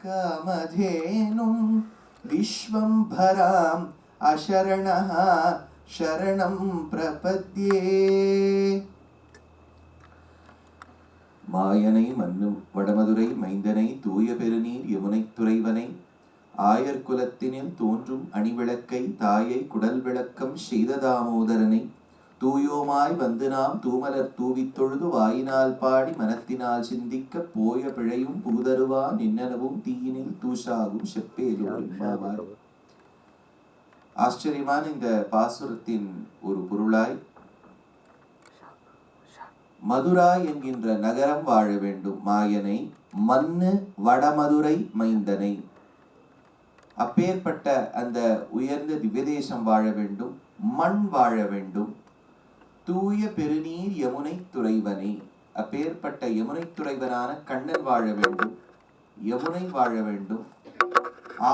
कामधेनुं विश्वम्भराम् अशरणः शरणं प्रपद्ये. மாயனை மன்னும் வடமதுரை மைந்தனை தூய பெருநீர் யமுனை துறைவனை ஆயர் குலத்தினில் தோன்றும் அணிவிளக்கை தாயை குடல் விளக்கம் செய்த தாமோதரனை தூயோமாய் வந்து நாம் தூமலர் தூவித் தொழுது வாயினால் பாடி மனத்தினால் சிந்திக்க போய பிழையும் புகுதருவான் நின்னனவும் தீயினில் தூஷாகும் செப்பேலோர். ஆச்சரியமான இந்த பாசுரத்தின் ஒரு பொருளாய் மதுராய் என்கின்ற நகரம் வாழ வேண்டும், மாயனை மன்னு வடமதுரை மைந்தனை, அப்பேற்பட்ட அந்த உயர்ந்த திவ்யதேசம் வாழ வேண்டும், மண் வாழ வேண்டும், தூய பெருநீர் யமுனை துறைவனை, அப்பேற்பட்ட யமுனை துறைவனான கண்ணன் வாழ வேண்டும், யமுனை வாழ வேண்டும்,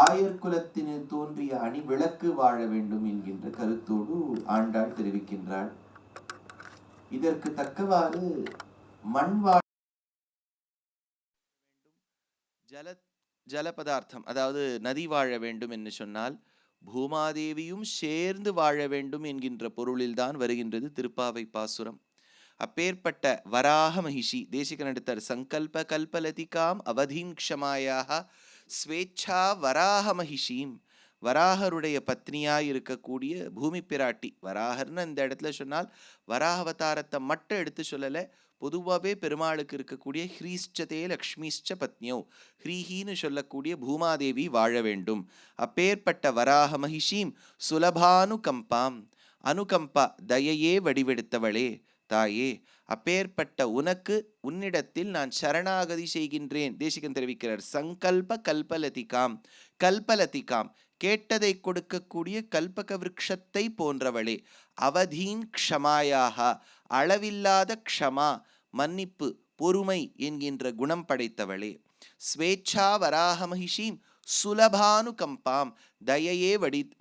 ஆயர் குலத்தினில் தோன்றிய அணி விளக்கு வாழ வேண்டும் என்கின்ற கருத்தோடு ஆண்டாள் தெரிவிக்கின்றாள். இதற்கு தக்கவாறு மண் வாழ ஜல பதார்த்தம், அதாவது நதி வாழ வேண்டும் என்று சொன்னால் பூமாதேவியும் சேர்ந்து வாழ வேண்டும் என்கின்ற பொருளில்தான் வருகின்றது திருப்பாவை பாசுரம். அப்பேற்பட்ட வராக மகிஷி தேசிகன் எடுத்தார். சங்கல்ப கல்பலதிகாம் அவதீன் க்ஷமாயாக ஸ்வேச்சா வராக மகிஷீம், வராகருடைய பத்னியாய் இருக்கக்கூடிய பூமி பிராட்டி. வராகர்னு இந்த இடத்துல சொன்னால் வராக அவதாரத்தை மட்டும் எடுத்து சொல்லலை, பொதுவாகவே பெருமாளுக்கு இருக்கக்கூடிய ஹ்ரீஷ்சதே லக்ஷ்மிஷ்ச பத்னியோ, ஹ்ரீஹின்னு சொல்லக்கூடிய பூமாதேவி வாழ வேண்டும். அப்பேற்பட்ட வராக மகிஷீம் சுலபானுகம்பாம், அனுகம்பா தயையே வடிவெடுத்தவளே தாயே, அப்பேற்பட்ட உனக்கு உன்னிடத்தில் நான் சரணாகதி செய்கின்றேன். தேசிகன் தெரிவிக்கிறார். சங்கல்ப கல்பலதிகாம், கல்பலதிகாம் கேட்டதை கொடுக்கக்கூடிய கல்பக விருட்சத்தை போன்றவளே, அவதீன் க்ஷமாயாக அளவில்லாத க்ஷமா மன்னிப்பு பொறுமை என்கின்ற குணம் படைத்தவளே, ஸ்வேச்சா வராக மகிஷீம் சுலபானுகம்பாம் தயையே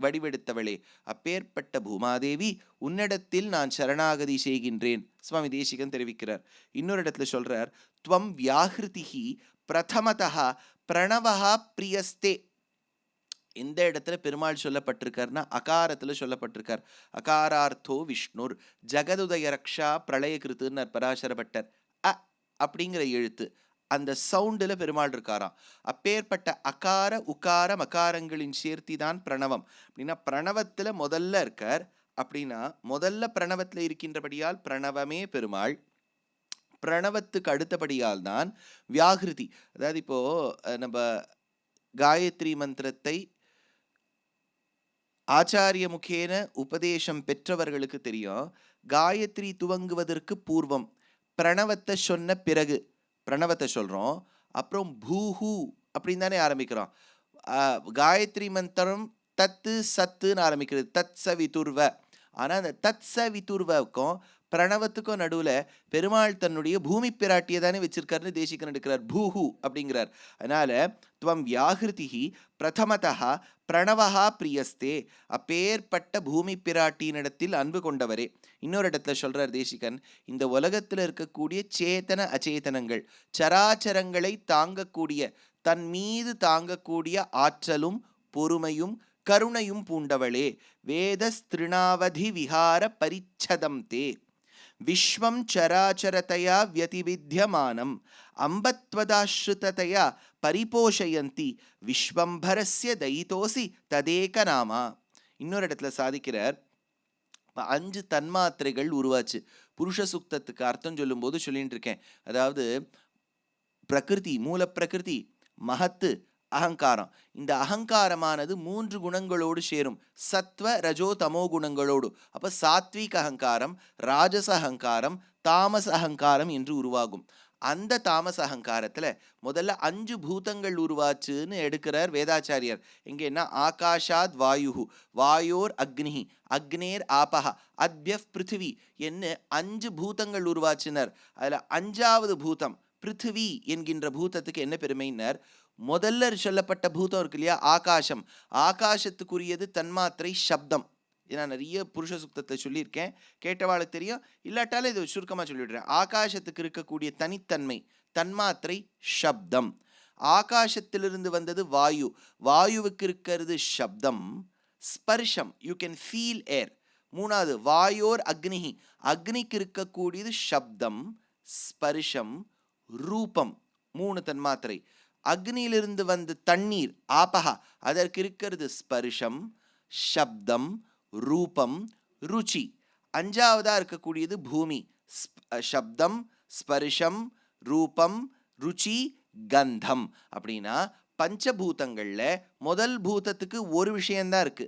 வடிவெடுத்தவளே, அப்பேற்பட்ட பூமாதேவி உன்னிடத்தில் நான் சரணாகதி செய்கின்றேன். சுவாமி தேசிகன் தெரிவிக்கிறார். இன்னொரு இடத்துல சொல்றார், துவம் வியாஹிருதிஹி பிரதமதா பிரணவஹா பிரியஸ்தே. எந்த இடத்துல பெருமாள் சொல்லப்பட்டிருக்காருன்னா அகாரத்துல சொல்லப்பட்டிருக்கார். அகாரார்த்தோ விஷ்ணுர் ஜகதுதய ரக்ஷா பிரளய கிருத்துன்னு பராசரப்பட்டர். அப்படிங்கிற எழுத்து அந்த சவுண்டில் பெருமாள் இருக்காராம். அப்பேற்பட்ட அகார உகார மகாரங்களின் சேர்த்தி தான் பிரணவம். அப்படின்னா பிரணவத்தில் முதல்ல இருக்கார். அப்படின்னா முதல்ல பிரணவத்தில் இருக்கின்றபடியால் பிரணவமே பெருமாள். பிரணவத்துக்கு அடுத்தபடியால் தான் வியாகிருதி. அதாவது இப்போ நம்ம காயத்ரி மந்திரத்தை ஆச்சாரிய முகேன உபதேசம் பெற்றவர்களுக்கு தெரியும். காயத்ரி துவங்குவதற்கு பூர்வம் பிரணவத்தை சொன்ன பிறகு பிரணவத்தை சொல்கிறோம், அப்புறம் பூஹு அப்படின்னு தானே ஆரம்பிக்கிறோம். காயத்ரி மந்திரம் தத்து சத்துன்னு ஆரம்பிக்கிறது, தத் ச விதுர்வ. ஆனால் அந்த தத் ச விதுர்வக்கும் பிரணவத்துக்கும் நடுவில் பெருமாள் தன்னுடைய பூமி பிராட்டியை தானே வச்சிருக்காருன்னு தேசிகன் எடுக்கிறார். பூஹு அப்படிங்கிறார். அதனால துவம் வியாகிருதிஹி பிரதமதா பிரணவஹா பிரியஸ்தே, அப்பேற்பட்ட பூமி பிராட்டியினிடத்தில் அன்பு கொண்டவரே. இன்னொரு இடத்துல சொல்றார் தேசிகன், இந்த உலகத்தில் இருக்கக்கூடிய சேத்தன அச்சேதனங்கள் சராச்சரங்களை தாங்கக்கூடிய தன் மீது தாங்கக்கூடிய ஆற்றலும் பொறுமையும் கருணையும் பூண்டவளே, வேதஸ்திருணாவதி விஹார பரிச்சதம் தே விஸ்வம் சராச்சரதயா வியதிவித்யமானம் அம்பத்வதாஸ்ருததயா பரிபோஷயந்தி விஸ்வம்பரஸ்ய தயிதோசி ததேக நாமா. இன்னொரு இடத்துல சாதிக்கிறார், 5 தன்மாத்திரைகள் உருவாச்சு. புருஷ சுக்தத்துக்கு அர்த்தம் சொல்லும் போது சொல்லிட்டு இருக்கேன். அதாவது பிரகிருதி, மூல பிரகிருதி, மகத்து, அகங்காரம். இந்த அகங்காரமானது 3 குணங்களோடு சேரும், சத்வ ரஜோ தமோ குணங்களோடு. அப்ப சாத்விக் அகங்காரம், ராஜச அகங்காரம், தாமச அகங்காரம் என்று உருவாகும். அந்த தாமச அகங்காரத்துல முதல்ல 5 பூதங்கள் உருவாச்சுன்னு எடுக்கிறார் வேதாச்சாரியர். எங்கன்னா ஆகாஷாத் வாயு, வாயோர் அக்னி, அக்னேர் ஆபஹ, அத்யப் பிருத்திவி என்ன 5 பூதங்கள் உருவாச்சினர். அதுல 5வது பூதம் பிருத்திவி என்கின்ற பூதத்துக்கு என்ன பெருமையினர், முதல்ல சொல்லப்பட்ட பூதம் இருக்கு இல்லையா ஆகாசம், ஆகாசத்துக்குரியது தன்மாத்திரை சப்தம். நான் நிறைய புருஷ சுக்தத்தை சொல்லியிருக்கேன், கேட்டவாளுக்கு தெரியும், இல்லாட்டாலும் இது சுருக்கமாக சொல்லிவிடுறேன். ஆகாசத்துக்கு இருக்கக்கூடிய தனித்தன்மை தன்மாத்திரை சப்தம். ஆகாசத்திலிருந்து வந்தது வாயு, வாயுவுக்கு இருக்கிறது சப்தம், ஸ்பர்ஷம், யூ கேன் ஃபீல் ஏர். மூணாவது வாயோர் அக்னிஹி, அக்னிக்கு இருக்கக்கூடியது சப்தம், ஸ்பர்ஷம், ரூபம், 3 தன்மாத்திரை. அக்னியிலிருந்து வந்த தண்ணீர் ஆபஹா, அதற்கு இருக்கிறது ஸ்பர்ஷம், சப்தம், ரூபம், ருச்சி. அஞ்சாவதா இருக்கக்கூடியது பூமி, சப்தம், ஸ்பர்ஷம், ரூபம், ருச்சி, கந்தம். அப்படின்னா பஞ்சபூதங்கள்ல முதல் பூதத்துக்கு ஒரு விஷயம்தான் இருக்கு,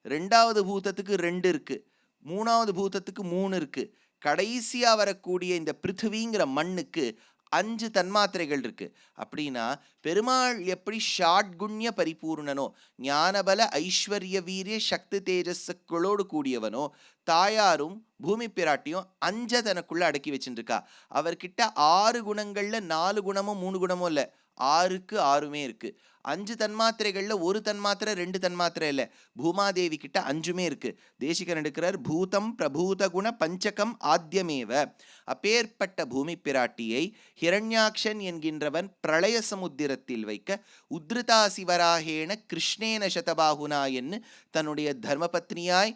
ரெண்டாவது பூதத்துக்கு 2 இருக்கு, மூணாவது பூதத்துக்கு 3 இருக்கு, கடைசியா வரக்கூடிய இந்த பிருத்திவிங்கிற மண்ணுக்கு 5 தன்மாத்திரைகள் இருக்கு. அப்படின்னா பெருமாள் எப்படி ஷாட்குண்ய பரிபூர்ணனோ, ஞானபல ஐஸ்வர்ய வீரிய சக்தி தேஜஸுக்களோடு கூடியவனோ, தாயாரும் பூமி பிராட்டியும் 5 தனக்குள்ள அடக்கி வச்சுருக்கா. அவர்கிட்ட 6 குணங்கள்ல 4 குணமும் 3 குணமும் இல்லை, 6க்கு 6மே இருக்கு. 5 தன்மாத்திரைகள்ல ஒரு தன்மாத்திரை 2 தன்மாத்திரை இல்லை, பூமாதேவி கிட்ட 5மே இருக்கு. தேசிகன் எடுக்கிறார், பூதம் பிரபூத குண பஞ்சகம் ஆத்தியமேவ. அப்பேற்பட்ட பூமி பிராட்டியை ஹிரண்யாக்ஷன் என்கின்றவன் பிரளய சமுத்திரத்தில் வைக்க உத்ருதா சிவராகேன கிருஷ்ணேன சதபாகுனா என்று தன்னுடைய தர்மபத்னியாய்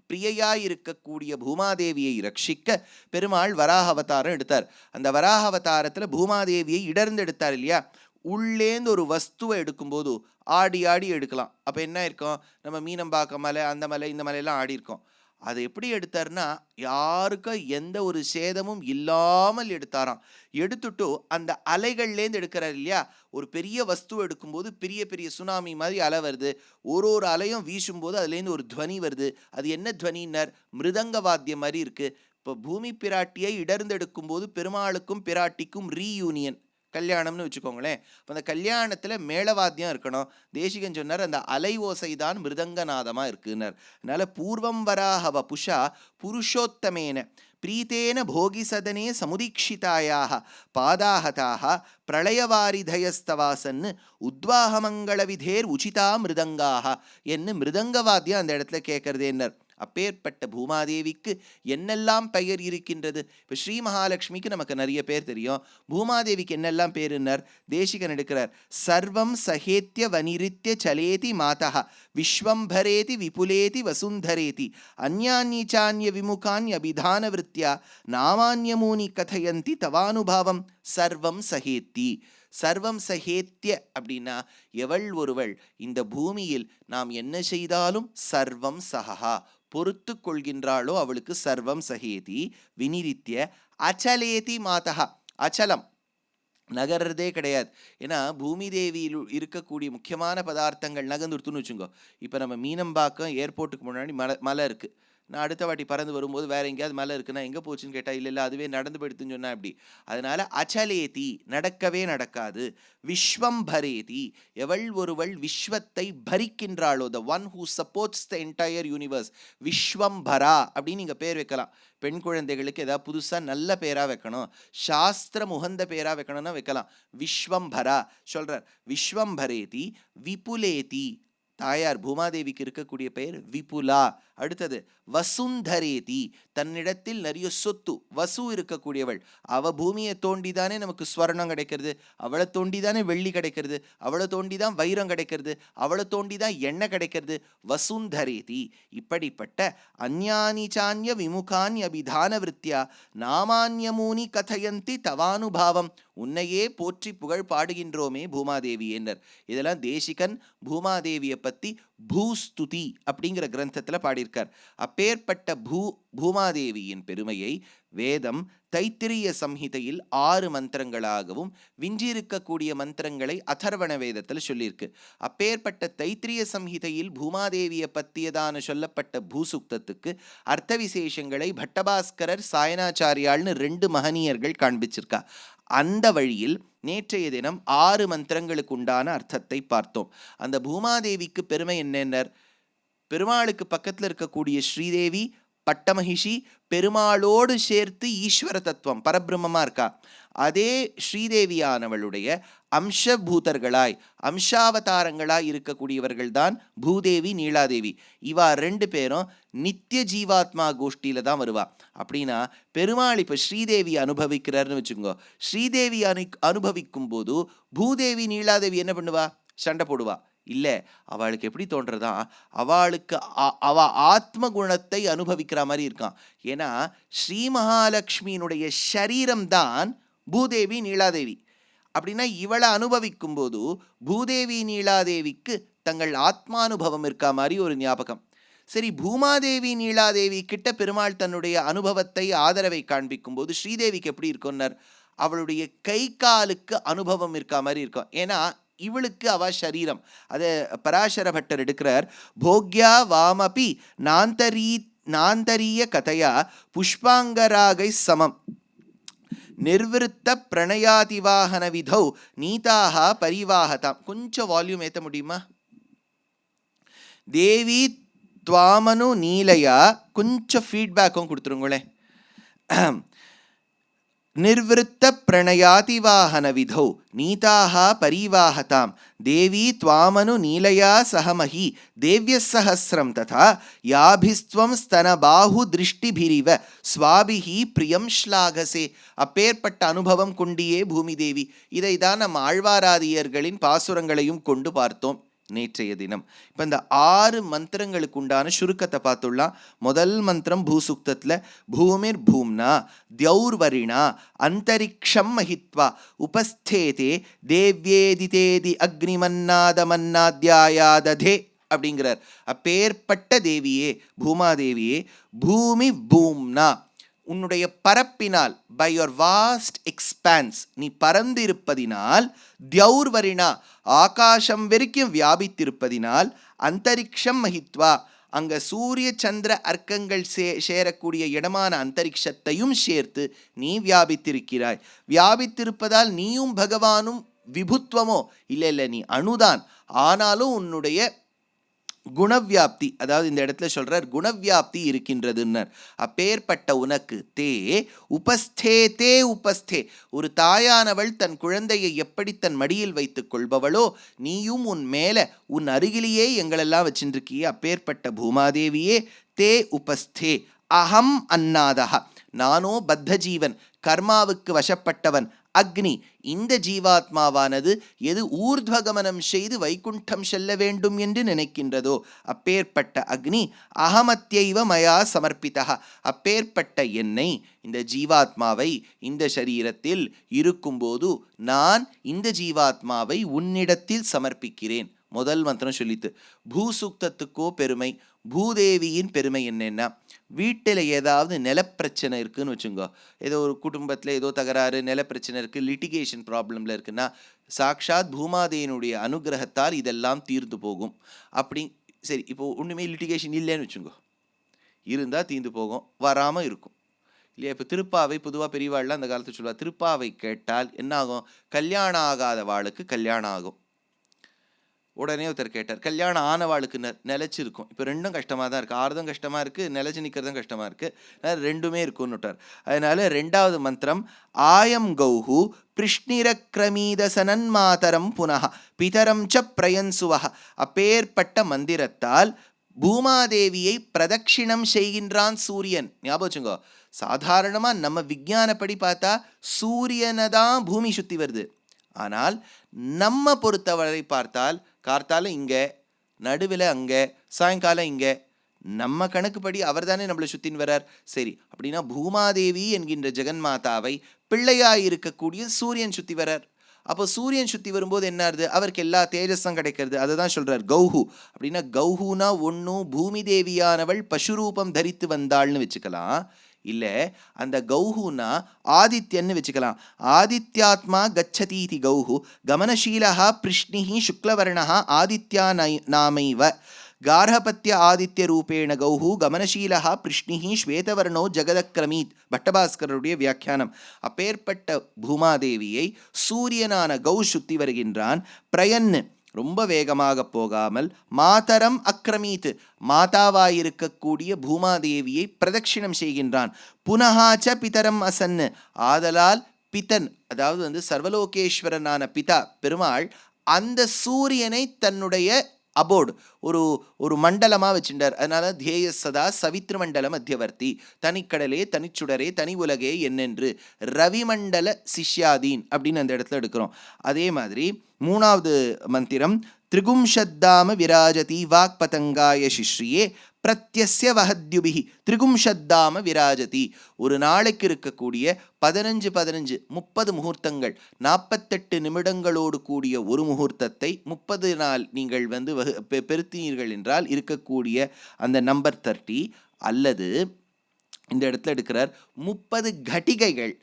பிரியையாய் இருக்கக்கூடிய பூமாதேவியை ரட்சிக்க பெருமாள் வராக அவதாரம் எடுத்தார். அந்த வராக அவதாரத்தில் பூமாதேவியை இடர்ந்தெடுத்தார் இல்லையா. உள்ளேந்து ஒரு வஸ்துவை எடுக்கும்போது ஆடி ஆடி எடுக்கலாம். அப்போ என்ன இருக்கும், நம்ம மீனம்பாக்கம் மலை, அந்த மலை, இந்த மலையெல்லாம் ஆடி இருக்கோம். அதை எப்படி எடுத்தார்னா, யாருக்கும் எந்த ஒரு சேதமும் இல்லாமல் எடுத்தாராம். எடுத்துட்டு அந்த அலைகள்லேருந்து எடுக்கிறார் இல்லையா. ஒரு பெரிய வஸ்துவை எடுக்கும்போது பெரிய பெரிய சுனாமி மாதிரி அலை வருது, ஒரு அலையும் வீசும்போது அதுலேருந்து ஒரு துவனி வருது. அது என்ன துவனின்னர், மிருதங்க வாத்தியம் மாதிரி இருக்கு. இப்போ பூமி பிராட்டியை இடர்ந்தெடுக்கும் போது பெருமாளுக்கும் பிராட்டிக்கும் ரீயூனியன், கல்யாணம்னு வச்சுக்கோங்களேன். இப்போ அந்த கல்யாணத்தில் மேளவாத்தியம் இருக்கணும். தேசிகன் சொன்னார், அந்த அலை ஓசை தான் மிருதங்கநாதமாக இருக்குன்னார். அதனால பூர்வம் வராஹ வபுஷா புருஷோத்தமேன பிரீத்தேன போகி சதனே சமுதீக்ஷிதாயாக பாதாஹதாக பிரளயவாரிதயஸ்தவாசன்னு உத்வாகமங்கள விதேர் உச்சிதா மிருதங்காக என்று மிருதங்கவாத்தியம் அந்த இடத்துல கேட்கறது என்னர். அப்பேற்பட்ட பூமாதேவிக்கு என்னெல்லாம் பெயர் இருக்கின்றது. இப்போ ஸ்ரீ மகாலட்சுமிக்கு நமக்கு நிறைய பேர் தெரியும், பூமாதேவிக்கு என்னெல்லாம் பேருன்னர் தேசிகன் எடுக்கிறார். சர்வம் சஹேத்திய வனிரித்ய சலேதி மாதா விஸ்வம்பரேதி விபுலேதி வசுந்தரேதி அந்யான்யீச்சான்ய விமுகான்ய அபிதான விருத்தியா நாமான்யமூனி கதையந்தி தவானுபாவம் சர்வம் சஹேத்தி. சர்வம் சஹேத்திய அப்படின்னா எவள் ஒருவள் இந்த பூமியில் நாம் என்ன செய்தாலும் சர்வம் சஹா பொறுத்து கொள்கின்றாளோ அவளுக்கு சர்வம் சஹேதி. வினிரித்ய அச்சலேதி மாதா, அச்சலம் நகர்றதே கிடையாது. ஏன்னா பூமி தேவியில் இருக்கக்கூடிய முக்கியமான பதார்த்தங்கள் நகர்ந்துடுத்துன்னு வச்சுங்கோ. இப்போ நம்ம மீனம்பாக்கம் ஏர்போர்ட்டுக்கு முன்னாடி மலை இருக்குது. நான் அடுத்த வாட்டி பறந்து வரும்போது வேற எங்கேயாவது மலை இருக்குன்னா எங்கே போச்சுன்னு கேட்டால் இல்லை அதுவே நடந்து போயிடுத்துன்னு சொன்னா அப்படி. அதனால அச்சலேதி நடக்கவே நடக்காது. விஸ்வம்பரேதி எவள் ஒருவள் விஸ்வத்தை பரிக்கின்றாளோ, the one who supports the entire universe, விஸ்வம்பரா அப்படின்னு நீங்கள் பேர் வைக்கலாம். பெண் குழந்தைகளுக்கு ஏதாவது புதுசாக நல்ல பேராக வைக்கணும், சாஸ்திரம் உகந்த பேராக வைக்கணும்னா வைக்கலாம். விஸ்வம்பரா சொல்கிறார். விஸ்வம்பரேதி விபுலேதி, தாயார் பூமாதேவிக்கு இருக்கக்கூடிய பெயர் விபுலா. அடுத்தது வசுந்தரேதி, தன்னிடத்தில் நிறைய சொத்து வசு இருக்கக்கூடியவள். அவ பூமியை தோண்டிதானே நமக்கு ஸ்வர்ணம் கிடைக்கிறது, அவளை தோண்டிதானே வெள்ளி கிடைக்கிறது, அவளை தோண்டிதான் வைரம் கிடைக்கிறது, அவளை தோண்டிதான் எண்ணெய் கிடைக்கிறது. வசுந்தரேதி. இப்படிப்பட்ட அந்யானிச்சான்ய விமுகான்ய அபிதான விருத்தியா நாமான்யமூனி கதையந்தி தவானுபாவம், உன்னையே போற்றி புகழ் பாடுகின்றோமே பூமாதேவி என்றர். இதெல்லாம் தேசிகன் பூமாதேவியை பற்றி பூஸ்துதி அப்படிங்கிற கிரந்தத்தில் பாடியிருக்கார். அப்பேற்பட்ட பூமாதேவியின் பெருமையை வேதம் தைத்திரிய சம்ஹிதையில் 6 மந்திரங்களாகவும் விஞ்சிருக்கக்கூடிய மந்திரங்களை அதர்வண வேதத்தில் சொல்லியிருக்கு. அப்பேற்பட்ட தைத்திரிய சம்ஹிதையில் பூமாதேவியை பற்றியதான சொல்லப்பட்ட பூசுக்தத்துக்கு அர்த்த விசேஷங்களை பட்டபாஸ்கரர் சாயனாச்சாரியால்னு 2 மகனீயர்கள் காண்பிச்சிருக்கா. அந்த வழியில் நேற்றைய தினம் 6 மந்திரங்களுக்கு உண்டான அர்த்தத்தை பார்த்தோம். அந்த பூமாதேவிக்கு பெருமை என்னென்னர், பெருமாளுக்கு பக்கத்தில் இருக்கக்கூடிய ஸ்ரீதேவி பட்டமகிஷி பெருமாளோடு சேர்த்து ஈஸ்வர தத்துவம் பரபிரம்மமா இருக்கா. அதே ஸ்ரீதேவியானவளுடைய அம்சபூதர்களாய் அம்சாவதாரங்களாய் இருக்கக்கூடியவர்கள் தான் பூதேவி நீலாதேவி. இவா 2 பேரும் நித்திய ஜீவாத்மா கோஷ்டியில தான் வருவா. அப்படின்னா பெருமாள் இப்ப ஸ்ரீதேவி அனுபவிக்கிறார்னு வச்சுக்கோங்க. ஸ்ரீதேவி அனுபவிக்கும் போது பூதேவி நீலாதேவி என்ன பண்ணுவா? சண்டை போடுவா. இல்ல, அவளுக்கு எப்படி தோன்றதா, அவளுக்கு அவ ஆத்ம குணத்தை அனுபவிக்கிற மாதிரி இருக்கான். ஏன்னா ஸ்ரீ மகாலட்சுமியினுடைய சரீரம் தான் பூதேவி நீலாதேவி. அப்படின்னா இவளை அனுபவிக்கும் போது பூதேவி நீலாதேவிக்கு தங்கள் ஆத்மானுபவம் இருக்கா மாதிரி ஒரு ஞாபகம். சரி, பூமாதேவி நீலாதேவி கிட்ட பெருமாள் தன்னுடைய அனுபவத்தை ஆதரவை காண்பிக்கும் போது ஸ்ரீதேவிக்கு எப்படி இருக்கும்னர், அவளுடைய கை காலுக்கு அனுபவம் இருக்கா மாதிரி இருக்கும். ஏன்னா இவளுக்கு அவ சரீரம். அதை பராசர பட்டர் எடுக்கிறார். போக்யா வாமபி நாந்தரிய கதையா புஷ்பாங்கராகை சமம் நிர்விருத்த பிரணயாதிவாகன விதௌ நீதாக பரிவாகதாம். கொஞ்சம் வால்யூம் ஏற்ற முடியுமா? தேவி துவாமனு நீலையா. கொஞ்சம் ஃபீட்பேக்கும் கொடுத்துருங்களேன். நிர்விருத்த பிரணயாதிவாகன விதௌ நீதாக பரிவாகதாம் தேவி துவாமனு நீலையா சகமஹி தேவ்ய சஹஸ்ரம் ததா யாபிஸ்துவம் ஸ்தன பாஹு திருஷ்டிபிரிவ ஸ்வாபிஹி பிரியம் ஸ்லாகசே. அப்பேற்பட்ட அனுபவம் கொண்டியே பூமி தேவி. இதை தான் நம்ம ஆழ்வாராதியர்களின் பாசுரங்களையும் கொண்டு பார்த்தோம் நேற்றைய தினம். இப்போ இந்த 6 மந்திரங்களுக்கு உண்டான சுருக்கத்தை பார்த்துடலாம். முதல் மந்திரம் பூசுக்தத்தில் பூமிர் பூம்னா தியௌர்வரிணா அந்தரிக்ஷம் மஹித்வா உபஸ்தேதே தேவ்யேதிதேதி அக்னிமன்னாதமன்னாத்யாயாததே அப்படிங்கிறார். அப்பேற்பட்ட தேவியே, பூமாதேவியே, பூமி பூம்னா உன்னுடைய பரப்பினால், பை யோர் வாஸ்ட் எக்ஸ்பான்ஸ், நீ பறந்து இருப்பதினால், தியௌர்வரிணா ஆகாசம் வரைக்கும் வியாபித்திருப்பதினால், அந்தரிக்ஷம் மஹித்வா அங்க சூரிய சந்திர அர்க்கங்கள் சேரக்கூடிய இடமான அந்தரிக்ஷத்தையும் சேர்த்து நீ வியாபித்திருக்கிறாய். வியாபித்திருப்பதால் நீயும் பகவானும் விபுத்துவமோ இல்லை, நீ அணுதான். ஆனாலும் உன்னுடைய குணவியாப்தி, அதாவது இந்த இடத்துல சொல்றார் குணவியாப்தி இருக்கின்றதுன்னர். அப்பேற்பட்ட உனக்கு தே உபஸ்தே உபஸ்தே, ஒரு தாயானவள் தன் குழந்தையை எப்படி தன் மடியில் வைத்துக் கொள்பவளோ நீயும் உன் மேல உன் அருகிலேயே எங்களெல்லாம் வச்சுருக்கியே. அப்பேற்பட்ட பூமாதேவியே தே உபஸ்தே அகம் அன்னாதஹ, நானோ பத்த ஜீவன், கர்மாவுக்கு வசப்பட்டவன், அக்னி. இந்த ஜீவாத்மாவானது எது ஊர்த்வகமனம் செய்து வைகுண்டம் செல்ல வேண்டும் என்று நினைக்கின்றதோ அப்பேற்பட்ட அக்னி அகமத்யைவ மயா சமர்ப்பிதா, அப்பேற்பட்ட என்னை, இந்த ஜீவாத்மாவை இந்த சரீரத்தில் இருக்கும்போது நான் இந்த ஜீவாத்மாவை உன்னிடத்தில் சமர்ப்பிக்கிறேன். முதல் மந்திரம் சொல்லித்து. பூசூக்தத்துக்கோ பெருமை, பூதேவியின் பெருமை என்னன்னா, வீட்டில் ஏதாவது நிலப்பிரச்சனை இருக்குன்னு வச்சுங்கோ, ஏதோ ஒரு குடும்பத்தில் ஏதோ தகராறு, நிலப்பிரச்சனை இருக்குது, லிட்டிகேஷன் ப்ராப்ளமில் இருக்குன்னா சாக்ஷாத் பூமாதேவியினுடைய அனுகிரகத்தால் இதெல்லாம் தீர்ந்து போகும். அப்படி சரி, இப்போ ஒன்றுமே லிட்டிகேஷன் இல்லைன்னு வச்சுங்கோ, இருந்தால் தீர்ந்து போகும், வராமல் இருக்கும் இல்லையா? இப்போ திருப்பாவை பொதுவாக பெரியவாள்லாம் அந்த காலத்தில் சொல்லுவா, திருப்பாவை கேட்டால் என்ன ஆகும்? கல்யாணம் ஆகாத வாளுக்கு கல்யாணம் ஆகும். உடனே ஒருத்தர் கேட்டார், கல்யாணம் ஆனவாளுக்கு நிலைச்சிருக்கும். இப்போ ரெண்டும் கஷ்டமாக தான் இருக்குது, ஆறுதும் கஷ்டமாக இருக்குது, நிலைச்சு நிற்கிறதும் கஷ்டமாக இருக்குது, ரெண்டுமே இருக்குன்னு விட்டார். அதனால 2வது மந்திரம் ஆயம் கௌஹு பிருஷ்ணிரக்ரமீத சனன்மாதரம் புனः பிதரம் ச பிரயன்சுவஹ. அப்பேற்பட்ட மந்திரத்தால் பூமாதேவியை பிரதட்சிணம் செய்கின்றான் சூரியன். ஞாபகம் வச்சுங்கோ, சாதாரணமாக நம்ம விஞ்ஞானப்படி பார்த்தா சூரியனை தான் பூமி சுற்றி வருது. ஆனால் நம்ம பொறுத்தவரை பார்த்தால் கார்த்தால இங்கே, நடுவில் அங்கே, சாயங்காலம் இங்கே, நம்ம கணக்குப்படி அவர் தானே நம்மளை சுற்றின்னு வரார். சரி, அப்படின்னா பூமாதேவி என்கின்ற ஜெகன்மாதாவை பிள்ளையாய் இருக்கக்கூடிய சூரியன் சுற்றி வரார். அப்போ சூரியன் சுற்றி வரும்போது என்ன ஆகுது? அவருக்கு எல்லா தேஜஸும் கிடைக்கிறது. அதை தான் சொல்கிறார் கௌஹு. அப்படின்னா கௌஹுனா ஒன்றும் பூமி தேவியானவள் பசுரூபம் தரித்து வந்தாள்னு வச்சுக்கலாம், இல்லை அந்த கௌஹுனா ஆதித்யன்னு வச்சுக்கலாம். ஆதித்யாத்மா கச்சதீதி கௌஹு கமனசீலா பிருஷ்ணிஹி சுக்லவர்ணா ஆதித்யா நாமைவ கார்ஹபத்ய ஆதித்ய ரூபேண கௌஹு கமனசீலா பிருஷ்ணிஹி ஸ்வேதவர்ணோ ஜெகதக்ரமீத். பட்டபாஸ்கருடைய வியாக்கியானம். அப்பேற்பட்ட பூமாதேவியை சூரியனான கௌ சுத்தி வருகின்றான். பிரயன்னு ரொம்ப வேகமாக போகாமல், மாதரம் அக்ரமீத் மாதாவாயிருக்கக்கூடிய பூமாதேவியை பிரதட்சிணம் செய்கின்றான். புனகாச்ச பிதரம் அசன்னு, ஆதலால் பிதன், அதாவது சர்வலோகேஸ்வரனான பிதா பெருமாள் அந்த சூரியனை தன்னுடைய அபோர்டு ஒரு மண்டலமாக வச்சுட்டார். அதனால தியேய சதா சவித்ரு மண்டல மத்தியவர்த்தி, தனிக்கடலே தனிச்சுடரே தனி உலகே என்னென்று ரவிமண்டல சிஷ்யாதீன் அப்படின்னு அந்த இடத்துல எடுக்கிறோம். அதே மாதிரி 3வது மந்திரம் திரிகும்ஷத்தாம விராஜதி வாக் பதங்காய சிஸ்ரியே பிரத்யஸ்ய வஹத்யுபிஹி திரிகும்ஷத்தாம விராஜதி. ஒரு நாளைக்கு இருக்கக்கூடிய 15 30 முகூர்த்தங்கள், 48 நிமிடங்களோடு கூடிய ஒரு முகூர்த்தத்தை 30 நாள் நீங்கள் பெருத்தினீர்கள் என்றால் இருக்கக்கூடிய அந்த நம்பர் 30, அல்லது இந்த இடத்துல எடுக்கிறார் 30 கட்டிகைகள்.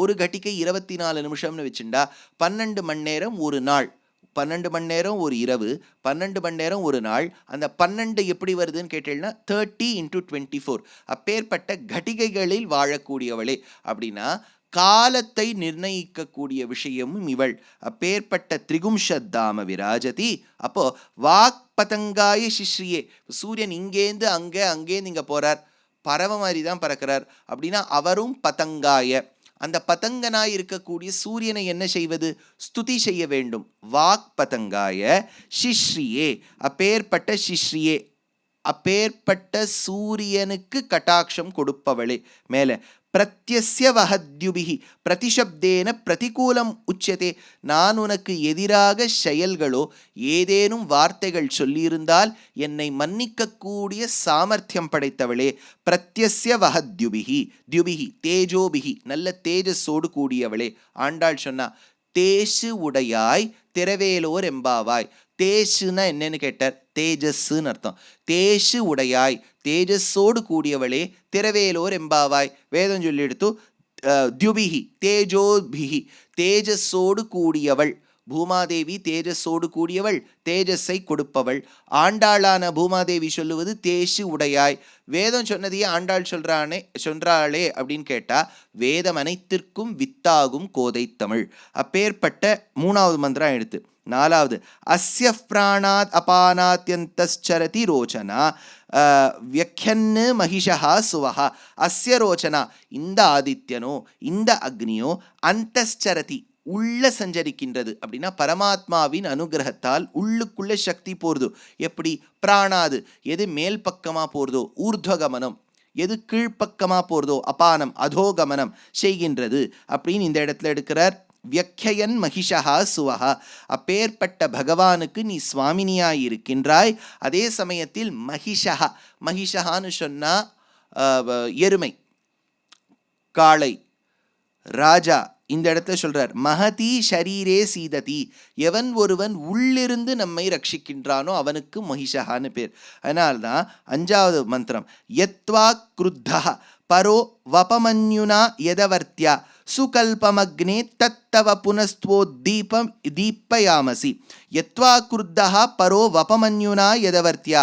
ஒரு கட்டிகை 24 நிமிஷம்னு வச்சுண்டா 12 மணி நேரம் ஒரு நாள், 12 மணி நேரம் ஒரு இரவு, 12 மணி நேரம் ஒரு நாள். அந்த 12 எப்படி வருதுன்னு கேட்டீங்கன்னா 30 × 24. அப்பேற்பட்ட கட்டிகைகளில் வாழக்கூடியவளே அப்படின்னா காலத்தை நிர்ணயிக்கக்கூடிய விஷயமும் இவள். அப்பேற்பட்ட திரிகும்ஷத்தாம விராஜதி. அப்போ வாக் பதங்காய சிஸ்ரியே, சூரியன் இங்கேந்து அங்கேருந்து இங்கே போறார், பறவை மாதிரி தான் பறக்கிறார் அப்படின்னா அவரும் பதங்காய, அந்த பதங்கனாய் இருக்கக்கூடிய சூரியனை என்ன செய்வது? ஸ்துதி செய்ய வேண்டும். வாக் பதங்காய சிஸ்ரியே, அப்பேற்பட்ட சிஸ்ரியே, அப்பேற்பட்ட சூரியனுக்கு கட்டாட்சம் கொடுப்பவளே. மேலே பிரத்யஸ்ய வஹத்யுபிஹி பிரதிசப்தேன பிரதிகூலம் உச்சதே, நான் உனக்கு எதிராக செயல்களோ ஏதேனும் வார்த்தைகள் சொல்லியிருந்தால் என்னை மன்னிக்கக்கூடிய சாமர்த்தியம் படைத்தவளே. பிரத்யஸ்ய வஹத்யுபிஹி, தியுபிஹி தேஜோபிஹி, நல்ல தேஜஸோடு கூடியவளே. ஆண்டாள் சொன்னா தேசு உடையாய் திரவேலோர் எம்பாவாய். தேசுன்னா என்னன்னு கேட்டார், தேஜஸ்ன்னு அர்த்தம். தேசு உடையாய், தேஜஸோடு கூடியவளே, திரவேலோர் எம்பாவாய். வேதம் சொல்லி எடுத்து தியுபிஹி தேஜோபிஹி, தேஜஸோடு கூடியவள். பூமாதேவி தேஜஸோடு கூடியவள், தேஜஸை கொடுப்பவள். ஆண்டாளான பூமாதேவி சொல்லுவது தேசு உடையாய். வேதம் சொன்னதையே ஆண்டாள் சொல்றாளே அப்படின்னு கேட்டா, வேதம் அனைத்திற்கும் வித்தாகும் கோதை தமிழ். அப்பேற்பட்ட 3வது மந்திரம் எடுத்து 4வது அஸ்ய பிராணாத் அபானாத்யந்தஸ்சரதி ரோச்சனா வியக்யன்னு மகிஷா சுவஹா. அஸ்ய ரோச்சனா, இந்த ஆதித்யனோ இந்த அக்னியோ அந்தஸ்சரதி உள்ள சஞ்சரிக்கின்றது அப்படின்னா பரமாத்மாவின் அனுகிரகத்தால் உள்ளுக்குள்ள சக்தி போறதோ. எப்படி? பிராணாது, எது மேல் பக்கமாக போறதோ ஊர்துவகமனம், எது கீழ்ப்பக்கமாக போறதோ அபானம் அதோகமனம் செய்கின்றது அப்படின்னு இந்த இடத்துல எடுக்கிறார். வியக்யன் மகிஷா சுவஹா, அப்பேற்பட்ட பகவானுக்கு நீ சுவாமினியாய் இருக்கின்றாய். அதே சமயத்தில் மகிஷா, மகிஷான்னு சொன்னா எருமை, காளை, ராஜா. இந்த இடத்துல சொல்றார் மகதி ஷரீரே சீததி, எவன் ஒருவன் உள்ளிருந்து நம்மை ரட்சிக்கின்றானோ அவனுக்கு மகிஷகான்னு பேர். அதனால்தான் 5வது மந்திரம் யத்வா க்ருத்தா பரோ வபமன்யுனா யதவர்த்தியா சுகல்பமக்னே தத்தவ புனஸ்துவோ தீபயாமசி. யத்வா க்ருத்தா பரோ வபமன்யுனா யதவர்த்தியா,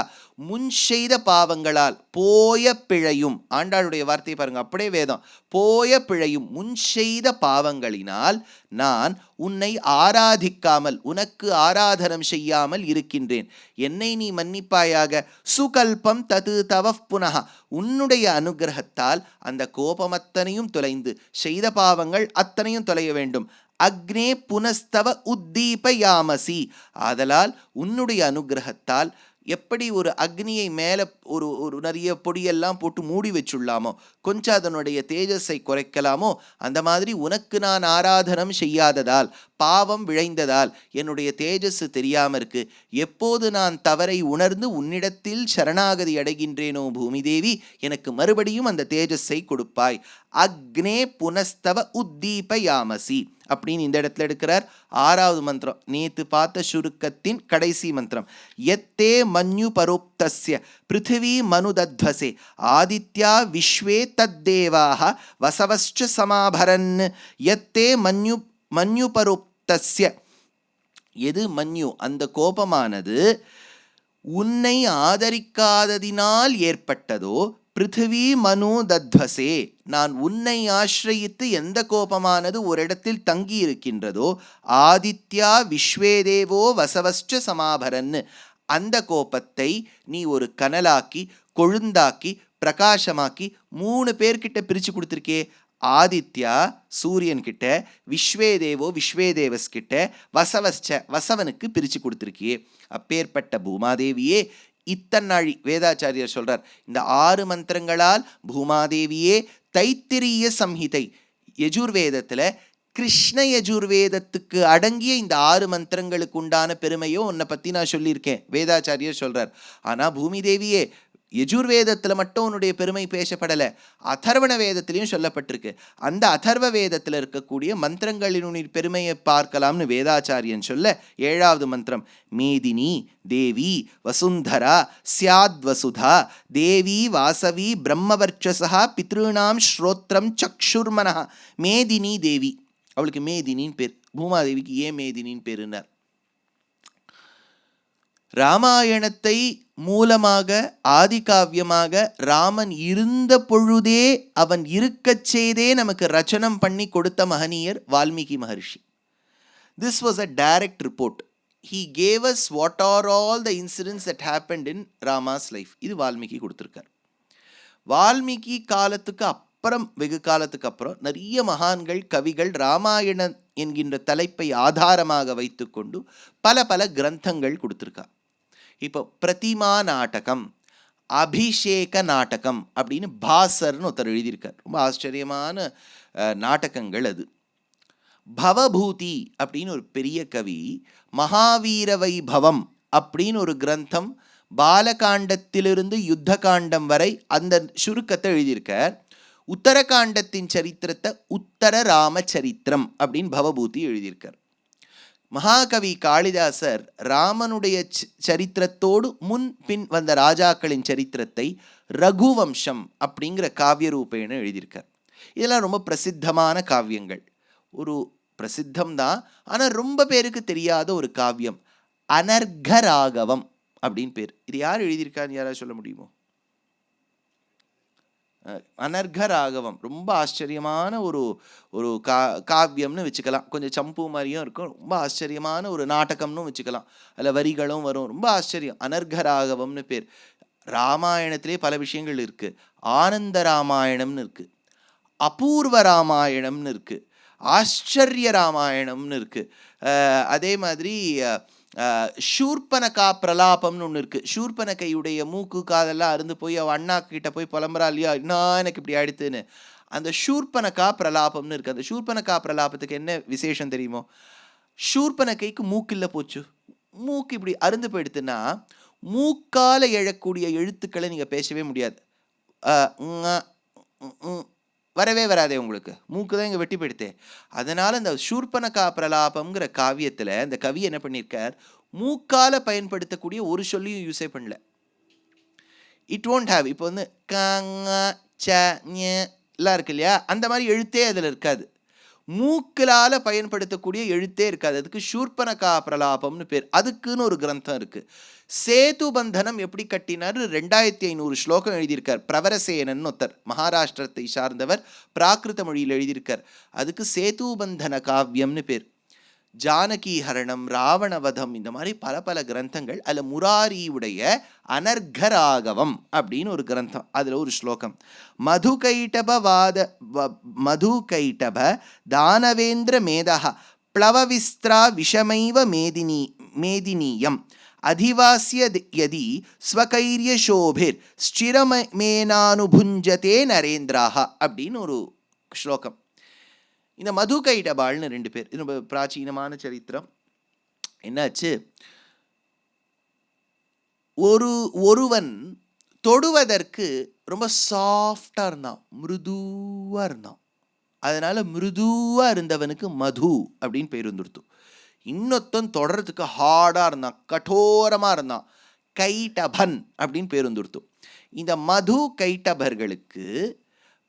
முன் செய்த பாவங்களால் போய பிழையும். ஆண்டாளுடைய வார்த்தையை பாருங்க, அப்படியே வேதம். போய பிழையும், முன் செய்த பாவங்களினால் நான் உன்னை ஆராதிக்காமல், உனக்கு ஆராதனம் செய்யாமல் இருக்கின்றேன். என்னை நீ மன்னிப்பாயாக. சுகல்பம் தது தவ புனः, உன்னுடைய அனுகிரகத்தால் அந்த கோபம் அத்தனையும் தொலைந்து செய்த பாவங்கள் அத்தனையும் தொலைய வேண்டும். அக்னே புனஸ்தவ உத்தீபயாமசி, ஆதலால் உன்னுடைய அனுகிரகத்தால் எப்படி ஒரு அக்னியை மேலே ஒரு நிறைய பொடியெல்லாம் போட்டு மூடி வச்சுள்ளாமோ, கொஞ்சம் அதனுடைய தேஜஸை குறைக்கலாமோ, அந்த மாதிரி உனக்கு நான் ஆராதனம் செய்யாததால், பாவம் விழைந்ததால் என்னுடைய தேஜஸ் தெரியாமல் இருக்கு. எப்போது நான் தவறை உணர்ந்து உன்னிடத்தில் சரணாகதி அடைகின்றேனோ பூமி தேவி, எனக்கு மறுபடியும் அந்த தேஜஸை கொடுப்பாய். அக்னே புனஸ்தவ உத்தீபயாமசி அப்படின்னு இந்த இடத்துல எடுக்கிறார். 6வது மந்திரம் நேத்து பார்த்த சுருக்கத்தின் கடைசி மந்திரம். யத்தே மன்யு பரோப்தஸ்ய பிருத்திவி மனுதத்வசே ஆதித்யா விஸ்வே தத்தேவாஹ வசவஸ்ச சமாபரன். யத்தே மன்யு பரோப்தஸ்ய, எது மன்யு, அந்த கோபமானது உன்னை ஆதரிக்காததினால் ஏற்பட்டதோ, பிருத்திவி மனு தத்வசே, நான் உன்னை ஆசிரயித்து எந்த கோபமானது ஒரு இடத்தில் தங்கி இருக்கின்றதோ, ஆதித்யா விஸ்வேதேவோ வசவஸ்ச சமாபரன், அந்த கோபத்தை நீ ஒரு கனலாக்கி கொழுந்தாக்கி பிரகாசமாக்கி 3 பேர்கிட்ட பிரித்து கொடுத்துருக்கே, ஆதித்யா சூரியன் கிட்ட, விஸ்வே தேவோ விஸ்வே தேவஸ் கிட்ட, வசவனுக்கு பிரித்து கொடுத்துருக்கியே. அப்பேற்பட்ட பூமாதேவியே இத்தன்னாழி வேதாச்சாரியர் சொல்றார், இந்த 6 மந்திரங்களால் பூமாதேவியே தைத்திரிய சம்ஹிதை யஜுர்வேதத்தில் கிருஷ்ண யஜுர்வேதத்துக்கு அடங்கிய இந்த 6 மந்திரங்களுக்கு உண்டான பெருமையோ உன்னை பற்றி நான் சொல்லியிருக்கேன் வேதாச்சாரியர் சொல்றார். ஆனால் பூமி தேவியே யஜுர்வேதத்தில் மட்டும் உன்னுடைய பெருமை பேசப்படலை, அதர்வண வேதத்திலையும் சொல்லப்பட்டிருக்கு. அந்த அதர்வ வேதத்தில் இருக்கக்கூடிய மந்திரங்களினுடைய பெருமையை பார்க்கலாம்னு வேதாச்சாரியன் சொல்ல 7வது மந்திரம் மேதினி தேவி வசுந்தரா சியாத் வசுதா தேவி வாசவி பிரம்மவர்ச்சசா பித்ருணாம் ஸ்ரோத்ரம் சக்ஷுர்மனா. மேதினி தேவி, அவளுக்கு மேதினின்னு பேர். பூமாதேவிக்கு ஏன் மேதினின்னு பேருன்னார்? ராமாயணத்தை மூலமாக ஆதிகாவியமாக ராமன் இருந்த பொழுதே அவன் இருக்கச் செய்தே நமக்கு ரச்சனம் பண்ணி கொடுத்த மகனீயர் வால்மீகி மகர்ஷி. This was a direct report. He gave us what are all the incidents that happened in Rama's life. இது வால்மீகி கொடுத்துருக்கார். வால்மீகி காலத்துக்கு அப்புறம், வெகு காலத்துக்கு அப்புறம் நிறைய மகான்கள் கவிகள் ராமாயணம் என்கின்ற தலைப்பை ஆதாரமாக வைத்துக்கொண்டு பல பல கிரந்தங்கள் கொடுத்துருக்கா. இப்போ பிரதிமா நாடகம், அபிஷேக நாடகம் அப்படின்னு பாசர்னு ஒருத்தர் எழுதியிருக்கார். ரொம்ப ஆச்சரியமான நாடகங்கள் அது. பவபூதி அப்படின்னு ஒரு பெரிய கவி மகாவீர வைபவம் அப்படின்னு ஒரு கிரந்தம் பாலகாண்டத்திலிருந்து யுத்த காண்டம் வரை அந்த சுருக்கத்தை எழுதியிருக்கார். உத்தரகாண்டத்தின் சரித்திரத்தை உத்தர ராமச்சரித்திரம் அப்படின்னு பவபூதி எழுதியிருக்கார். மகாகவி காளிதாசர் ராமனுடைய சரித்திரத்தோடு முன் பின் வந்த ராஜாக்களின் சரித்திரத்தை ரகுவம்சம் அப்படிங்கிற காவிய ரூபேண எழுதியிருக்கார். இதெல்லாம் ரொம்ப பிரசித்தமான காவியங்கள். ஒரு பிரசித்தம்தான், ஆனால் ரொம்ப பேருக்கு தெரியாத ஒரு காவியம் அனர்கராகவம் அப்படின்னு பேர். இது யார் எழுதியிருக்கான்னு யாராவது சொல்ல முடியுமோ? அனர்கராகவம் ரொம்ப ஆச்சரியமான ஒரு காவியம்னு வச்சுக்கலாம். கொஞ்சம் சம்பு மாதிரியும் இருக்கும். ரொம்ப ஆச்சரியமான ஒரு நாடகம்னு வச்சுக்கலாம். அதில் வரிகளும் வரும். ரொம்ப ஆச்சரியம். அனர்கராகவம்னு பேர். ராமாயணத்திலே பல விஷயங்கள் இருக்குது. ஆனந்த ராமாயணம்னு இருக்குது, அபூர்வ ராமாயணம்னு இருக்குது, ஆச்சரிய ராமாயணம்னு இருக்குது. அதே மாதிரி ஷூர்பனகா பிரலாபம்னு ஒன்று இருக்குது. ஷூர்பனகையுடைய மூக்கு காதெல்லாம் அருந்து போய் அவள் அண்ணா கிட்ட போய் புலம்புறா இல்லையா, இன்னும் எனக்கு இப்படி ஆயிடுத்துன்னு. அந்த ஷூர்பனகா பிரலாபம்னு இருக்குது. அந்த ஷூர்பனகா பிரலாபத்துக்கு என்ன விசேஷம் தெரியுமோ? ஷூர்பனகைக்கு மூக்கில்ல போச்சு, மூக்கு இப்படி அருந்து போயிடுத்துன்னா மூக்கால எழக்கூடிய எழுத்துக்களை நீங்கள் பேசவே முடியாது. வரவே வராதே உங்களுக்கு, மூக்கு தான் இங்கே வெட்டி போயிடுத்தே. அதனால் அந்த ஷூர்பனகா பிரலாபம்ங்கிற காவியத்தில் அந்த கவி என்ன பண்ணியிருக்கார், மூக்கால பயன்படுத்தக்கூடிய ஒரு சொல்லியும் யூஸே பண்ணல. It won't have. இப்போ வந்து எல்லாம் இருக்கு இல்லையா, அந்த மாதிரி எழுத்தே அதில் இருக்காது. மூக்களால் பயன்படுத்தக்கூடிய எழுத்தே இருக்காது. அதுக்கு ஷூர்பனகா பிரலாபம்னு பேர். அதுக்குன்னு ஒரு கிரந்தம் இருக்குது. சேது பந்தனம் எப்படி கட்டினார் 2500 ஸ்லோகம் எழுதியிருக்கார். பிரவரசேனன் ஒருத்தர் மகாராஷ்டிரத்தை சார்ந்தவர், பிராகிருத மொழியில் எழுதியிருக்கார். அதுக்கு சேது பந்தன காவியம்னு பேர். ஜானகி ஹரணம், ராவணவதம், இந்த மாதிரி பல பல கிரந்தங்கள். அதில் முராரியுடைய அனர்கராகவம் அப்படின்னு ஒரு கிரந்தம். அதில் ஒரு ஸ்லோகம் மதுகைட்டப தானவேந்திர மேதா பிளவவிஸ்திரா விஷமைவ மேதினீயம் அதிவாசிய யதி ஸ்வகைரிய சோபிர் ஸ்சிரமேனானுபுஞ்சதே நரேந்திராக அப்படின்னு ஒரு ஸ்லோகம். இந்த மதுகைடபாள்னு 2 பேர். இது ரொம்ப பிராச்சீனமான சரித்திரம். என்னாச்சு, ஒருவன் தொடுவதற்கு ரொம்ப சாஃப்டாக இருந்தான், மிருதுவாக இருந்தான். அதனால மிருதுவாக இருந்தவனுக்கு மது அப்படின்னு பேர் வந்துடுத்து. இன்னொத்தன் தொடர்றதுக்கு ஹார்டாக இருந்தான், கठोரமாக இருந்தான், கைட்டபன் அப்படின்னு பேர் வந்துடுத்து. இந்த மது கைட்டபர்களுக்கு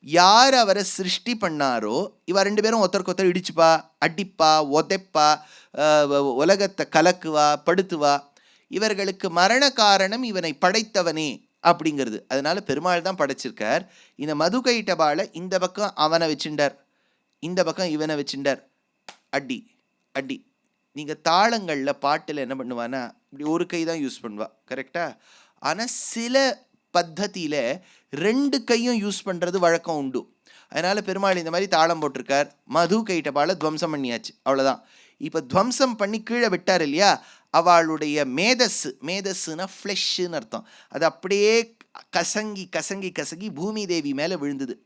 யார் அவரை சிருஷ்டி பண்ணாரோ இவ 2 பேரும் ஒருத்தருக்கு ஒருத்தர் இடிச்சுப்பா, அடிப்பா, உதைப்பா, உலகத்தை கலக்குவா, படுத்துவா. இவர்களுக்கு மரண காரணம் இவனை படைத்தவனே அப்படிங்கிறது. அதனால பெருமாள் தான் படைச்சிருக்கார். இந்த மது கைட்டபால இந்த பக்கம் அவனை வச்சுட்டார், இந்த பக்கம் இவனை வச்சுட்டார். அடி அடி. நீங்கள் தாளங்களில் பாட்டில் என்ன பண்ணுவான்னா இப்படி ஒரு கை தான் யூஸ் பண்ணுவா, கரெக்டா? ஆனால் சில பத்ததியில் 2 கையும் யூஸ் பண்ணுறது வழக்கம் உண்டு. அதனால் பெருமாள் இந்த மாதிரி தாளம் போட்டிருக்கார். மது கைட்டபால துவம்சம் பண்ணியாச்சு, அவ்வளோதான். இப்போ துவம்சம் பண்ணி கீழே விட்டார் இல்லையா, அவளுடைய மேதஸ்ஸுன்னா ஃப்ளெஷ்ஷுன்னு அர்த்தம். அது அப்படியே கசங்கி கசங்கி கசங்கி பூமி தேவி மேலே விழுந்தது.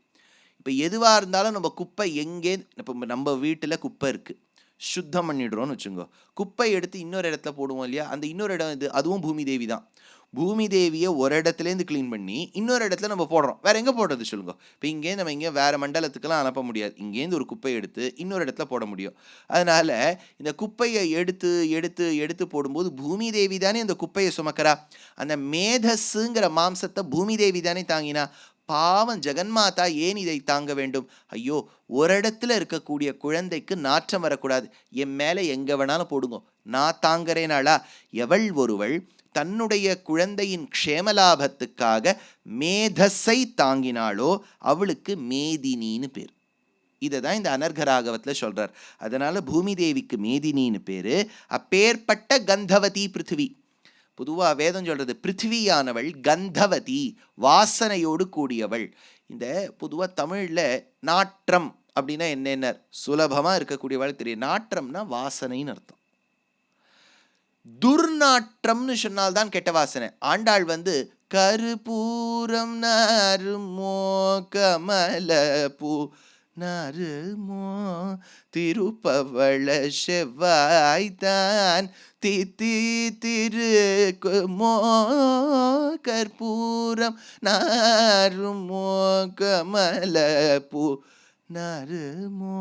இப்போ எதுவாக இருந்தாலும் நம்ம குப்பை எங்கே, இப்போ நம்ம வீட்டில் குப்பை இருக்குது, சுத்தம் பண்ணிடுறோன்னு வச்சுங்கோ, குப்பை எடுத்து இன்னொரு இடத்துல போடுவோம் இல்லையா, அந்த இன்னொரு இடம் இது, அதுவும் பூமி தேவி தான். பூமி தேவியை ஒரு இடத்துலேருந்து க்ளீன் பண்ணி இன்னொரு இடத்துல நம்ம போடுறோம். வேறு எங்கே போடுறது சொல்லுங்க? இப்போ இங்கேருந்து நம்ம இங்கே வேறு மண்டலத்துக்கெல்லாம் அனுப்ப முடியாது. இங்கேருந்து ஒரு குப்பையை எடுத்து இன்னொரு இடத்துல போட முடியும். அதனால் இந்த குப்பையை எடுத்து எடுத்து எடுத்து போடும்போது பூமி தேவி தானே அந்த குப்பையை சுமக்கிறா. அந்த மேதஸ்ஸுங்கிற மாம்சத்தை பூமி தேவி தானே தாங்கினா. பாவம் ஜெகன்மாதா ஏன் இதை தாங்க வேண்டும்? ஐயோ, ஒரு இடத்துல இருக்கக்கூடிய குழந்தைக்கு நாற்றம் வரக்கூடாது, என் மேலே எங்கே வேணாலும் போடுங்க, நான் தாங்கிறேனாளா? எவள் ஒருவள் தன்னுடைய குழந்தையின் க்ஷேமலாபத்துக்காக மேதஸை தாங்கினாளோ அவளுக்கு மேதினின்னு பேர். இதை தான் இந்த அனர்கராகவத்தில் சொல்கிறார். அதனால் பூமி தேவிக்கு மேதினின்னு பேர். அப்பேற்பட்ட கந்தவதி பிருத்திவி. பொதுவாக வேதம் சொல்கிறது பிருத்திவியானவள் கந்தவதி, வாசனையோடு கூடியவள். இந்த பொதுவாக தமிழில் நாற்றம் அப்படின்னா என்னென்ன சுலபமாக இருக்கக்கூடியவள் தெரியும். நாற்றம்னா வாசனைன்னு அர்த்தம். துர்நாற்றம்னு சொன்னால்தான் கெட்ட வாசனை. ஆண்டாள் கருப்பூரம் நறுமோ கமலப்பூ நறுமோ திருப்பவள செவ்வாய்தான் தித்தி திருக்குமோ கற்பூரம் நறுமோ கமலப்பூ நறுமோ.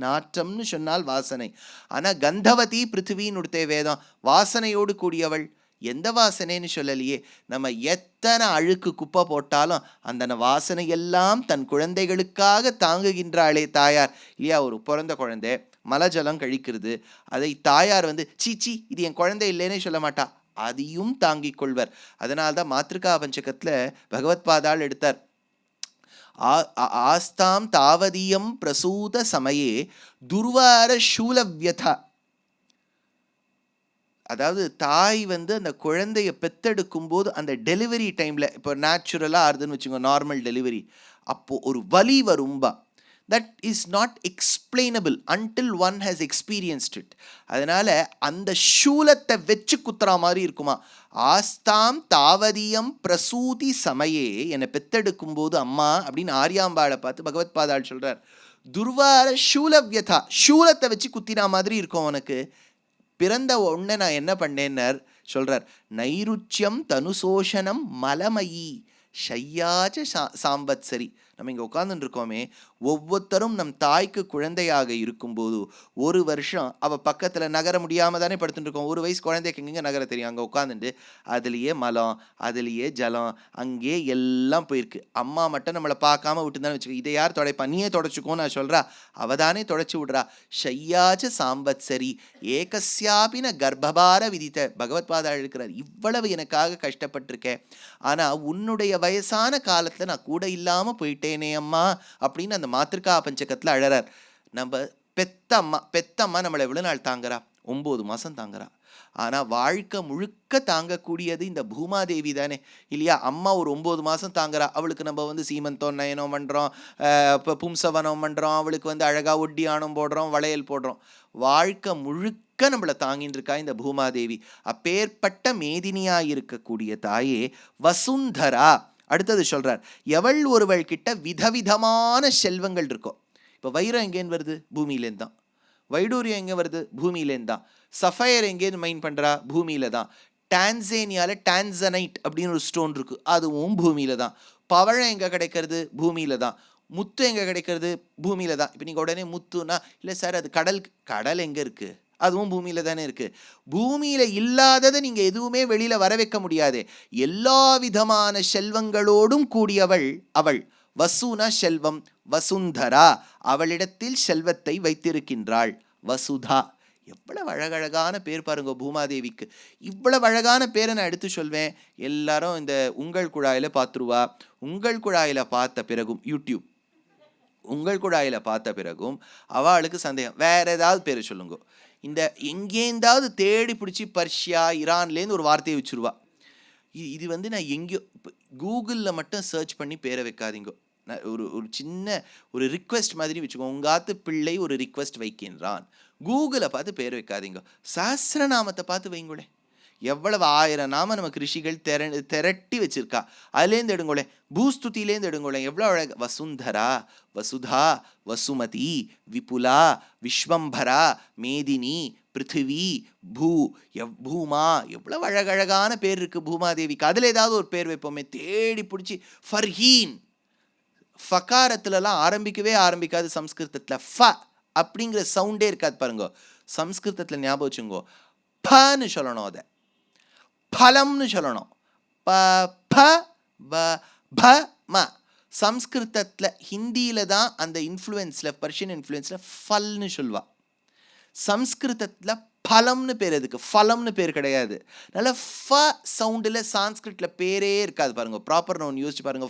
நாற்றம்னு சொன்னால் வாசனை. ஆனால் கந்தவதி பிருத்திவின்னு உடுத்தே வேதம், வாசனையோடு கூடியவள். எந்த வாசனைன்னு சொல்லலையே. நம்ம எத்தனை அழுக்கு குப்பை போட்டாலும் அந்த வாசனையெல்லாம் தன் குழந்தைகளுக்காக தாங்குகின்றாளே தாயார் இல்லையா. ஒரு பிறந்த குழந்தை மலஜலம் கழிக்கிறது, அதை தாயார் சீச்சி இது என் குழந்தை இல்லைன்னே சொல்ல மாட்டா, அதையும் தாங்கிக் கொள்வர். அதனால்தான் மாத்ருகா பஞ்சகத்தில் பகவத் பாதாள் எடுத்தார். ஆஸ்தாம் தாவதியம் பிரசூத சமயே துர்வார சூலவ்யதா. அதாவது தாய் அந்த குழந்தைய பெத்தெடுக்கும் போது அந்த டெலிவரி டைமில், இப்போ நேச்சுரலாக ஆறுதுன்னு வச்சுக்கோங்க, நார்மல் டெலிவரி, அப்போது ஒரு வலி வரும்பா. That is not explainable until one has experienced it. அதனால் அந்த சூலத்தை வச்சு குத்துறா மாதிரி இருக்குமா. ஆஸ்தாம் தாவதியம் பிரசூதி சமயே, என்னை பெத்தெடுக்கும் போது அம்மா அப்படின்னு ஆரியாம்பாளை பார்த்து பகவத் பாதாள் சொல்கிறார். துர்வார சூலவ்யதா, சூலத்தை வச்சு குத்தினா மாதிரி இருக்கும் உனக்கு. பிறந்த உடனே நான் என்ன பண்ணேன்னர் சொல்கிறார். நைருச்சியம் தனுசோஷனம் மலமயி ஷையாச்ச சாம்பத்சரி. நம்ம இங்கே உட்காந்துட்டு இருக்கோமே, ஒவ்வொருத்தரும் நம் தாய்க்கு குழந்தையாக இருக்கும்போது ஒரு வருஷம் அவள் பக்கத்தில் நகர முடியாமல் தானே படுத்துட்டு இருக்கோம். ஒரு வயசு குழந்தைக்கு எங்கெங்கே நகர தெரியும்? அங்கே உட்காந்துட்டு அதுலேயே மலம், அதுலேயே ஜலம், அங்கே எல்லாம் போயிருக்கு. அம்மா மட்டும் நம்மளை பார்க்காம விட்டுதானே வச்சுக்கோ. இதை யார் துடைப்பா? நீயே தொடச்சிக்கோன்னு நான் சொல்கிறா, அவள் தானே தொடச்சி விட்றா. ஷையாச்ச சாம்பத்சரி ஏகஸ்யாபின கர்ப்பபார விதித்த. பகவத் பாதா இருக்கிறார், இவ்வளவு எனக்காக கஷ்டப்பட்டிருக்கேன், ஆனால் உன்னுடைய வயசான காலத்தில் நான் கூட இல்லாமல் போயிட்டேனே அம்மா அப்படின்னு அந்த மாத்ருகா பஞ்சகத்தில் அழறார். நம்ம பெத்த அம்மா நம்மளை எவ்வளோ நாள் தாங்குறா? 9 மாதம் தாங்குறா. ஆனால் வாழ்க்கை முழுக்க தாங்கக்கூடியது இந்த பூமாதேவி தானே இல்லையா. அம்மா ஒரு 9 மாதம் தாங்குறா, அவளுக்கு நம்ம சீமந்தம் நயனம் பண்ணுறோம், இப்போ பும்சவனம் பண்ணுறோம், அவளுக்கு அழகாக ஒட்டியானம் போடுறோம், வளையல் போடுறோம். வாழ்க்கை முழுக்க நம்மளை தாங்கின்னு இருக்கா இந்த பூமாதேவி. அப்பேற்பட்ட மேதினியாக இருக்கக்கூடிய தாயே வசுந்தரா. அடுத்தது சொல்கிறார், எவள் ஒருவள் கிட்ட விதவிதமான செல்வங்கள் இருக்கும். இப்போ வைரம் எங்கேன்னு வருது? பூமியிலேருந்து தான். வைடூரியம் எங்கே வருது? பூமியிலேருந்து தான். சஃபயர் எங்கேருந்து மைன் பண்ணுறா? பூமியில தான். டான்சேனியாவில் டான்சனைட் அப்படின்னு ஒரு ஸ்டோன் இருக்குது, அதுவும் பூமியில தான். பவழம் எங்கே கிடைக்கிறது? பூமியில தான். முத்து எங்கே கிடைக்கிறது? பூமியில தான். இப்போ நீங்கள் உடனே முத்துனா இல்லை சார் அது கடல் எங்கே இருக்குது? அதுவும் பூமியில தானே இருக்கு. பூமியில இல்லாததை நீங்க எதுவுமே வெளியில வர வைக்க முடியாது. எல்லா விதமான செல்வங்களோடும் கூடியவள் அவள். வசுனா செல்வம், வசுந்தரா அவளிடத்தில் செல்வத்தை வைத்திருக்கின்றாள். வசுதா, எவ்வளவு அழகழகான பேர் பாருங்க பூமாதேவிக்கு. இவ்வளவு அழகான பேரை நான் எடுத்து சொல்வேன். எல்லாரும் இந்த உங்கள் குழாயில பார்த்துருவா. உங்கள் குழாயில பார்த்த பிறகும் யூடியூப் உங்கள் குழாயில பார்த்த பிறகும் அவளுக்கு சந்தேகம், வேற ஏதாவது பேர் சொல்லுங்க. இந்த எங்கேந்தாவது தேடி பிடிச்சி பர்ஷியா ஈரான்லேருந்து ஒரு வார்த்தையை வச்சுருவா. இது நான் எங்கேயோ கூகுளில் மட்டும் சர்ச் பண்ணி பேரை வைக்காதீங்க. ஒரு ஒரு சின்ன ஒரு ரிக்வெஸ்ட் மாதிரி வச்சுக்கோங்க. உங்காத்து பிள்ளை ஒரு ரிக்வெஸ்ட் வைக்கின்றான். கூகுளை பார்த்து பேர் வைக்காதீங்க, சஹஸ்ரநாமத்தை பார்த்து வைங்களே. எவ்வளவு 1000 நாம நமக்கு ரிஷிகள் திரட்டி வச்சிருக்கா, அதுலேருந்து எடுங்கோளேன். பூஸ்துதியிலேருந்து எடுங்கோளேன். எவ்வளோ அழக. வசுந்தரா, வசுதா, வசுமதி, விபுலா, விஸ்வம்பரா, மேதினி, பிருத்திவி, பூமா, எவ்வளவு அழகழகான பேர் இருக்கு பூமாதேவிக்கு. அதுல ஏதாவது ஒரு பேர் வைப்போமே, தேடி பிடிச்சி. ஃபர்ஹீன், ஃபகாரத்துலலாம் ஆரம்பிக்கவே ஆரம்பிக்காது சம்ஸ்கிருதத்துல. ஃப அப்படிங்கிற சவுண்டே இருக்காது பாருங்க. சம்ஸ்கிருதத்துல ஞாபகம் வச்சுங்கோ, பன்னு சொல்லணும், அதை பலம்னு சொல்லணும். ப ப ப ப ம. சம்ஸ்கிருதத்துல ஹிந்தியில தான் அந்த இன்ஃப்ளூயன்ஸ்ல, பர்ஷியன் இன்ஃப்ளூயன்ஸ்ல ஃபல்னு சொல்வா. சம்ஸ்கிருதத்துல பலம்னு பேர், அதுக்கு ஃபலம்னு பேர் கிடையாது. அதனால ஃப சவுண்டில் சான்ஸ்கிரிட்ல பேரே இருக்காது பாருங்க. ப்ராப்பர் நவுன் யோசிச்சு பாருங்க.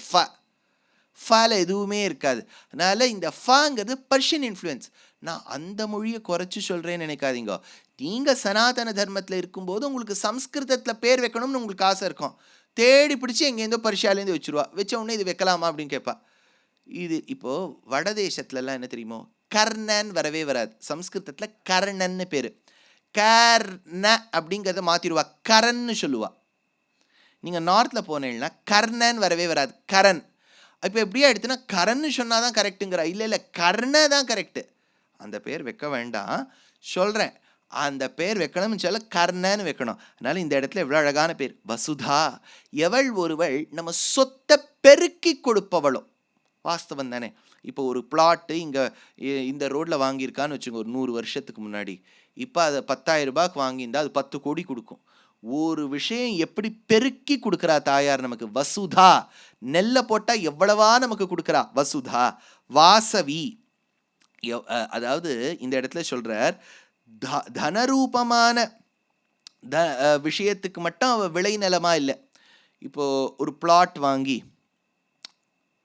ஃபல எதுவுமே இருக்காது. அதனால இந்த ஃபங்கிறது பர்ஷியன் இன்ஃப்ளூயன்ஸ். நான் அந்த மொழியை குறைச்சி சொல்றேன்னு நினைக்காதீங்க. நீங்க சனாதன தர்மத்தில் இருக்கும்போது உங்களுக்கு சம்ஸ்கிருதத்தில் பேர் வைக்கணும்னு உங்களுக்கு ஆசை இருக்கும். தேடி பிடிச்சி எங்கேருந்தோ பரிசாலேருந்து வச்சுருவா. வச்ச உடனே இது வைக்கலாமா அப்படின்னு கேட்பா. இது இப்போ வடதேசத்துலலாம் என்ன தெரியுமோ, கர்ணன் வரவே வராது. சம்ஸ்கிருதத்தில் கர்ணன்னு பேர். கர்ண அப்படிங்கிறத மாற்றிடுவா, கரன்னு சொல்லுவா. நீங்கள் நார்த்தில் போனீங்கன்னா கர்ணன் வரவே வராது, கரண். இப்போ எப்படியா எடுத்துன்னா கரன்னு சொன்னால் தான் கரெக்டுங்கிறா. இல்லை கர்ண தான் கரெக்டு. அந்த பேர் வைக்க வேண்டாம் சொல்கிறேன். அந்த பேர் வைக்கணும்னு சொல்ல கர்ணன்னு வைக்கணும். அதனால இந்த இடத்துல எவ்வளோ அழகான பேர், வசுதா. எவள் ஒருவள் நம்ம சொத்தை பெருக்கி கொடுப்பவளோ. வாஸ்தவம் தானே. இப்போ ஒரு பிளாட்டு இங்கே இந்த ரோட்டில் வாங்கியிருக்கான்னு வச்சுங்க, ஒரு 100 வருஷத்துக்கு முன்னாடி. இப்போ அதை 10,000 ரூபாய்க்கு வாங்கியிருந்தா அது 10 கோடி கொடுக்கும். ஒரு விஷயம் எப்படி பெருக்கி கொடுக்குறா தாயார் நமக்கு. வசுதா, நெல்லை போட்டால் எவ்வளவா நமக்கு கொடுக்குறா வசுதா. வாசவி, அதாவது இந்த இடத்துல சொல்றார், தனரூபமான விஷயத்துக்கு மட்டும் அவ விளைநிலமா இல்லை. இப்போ ஒரு பிளாட் வாங்கி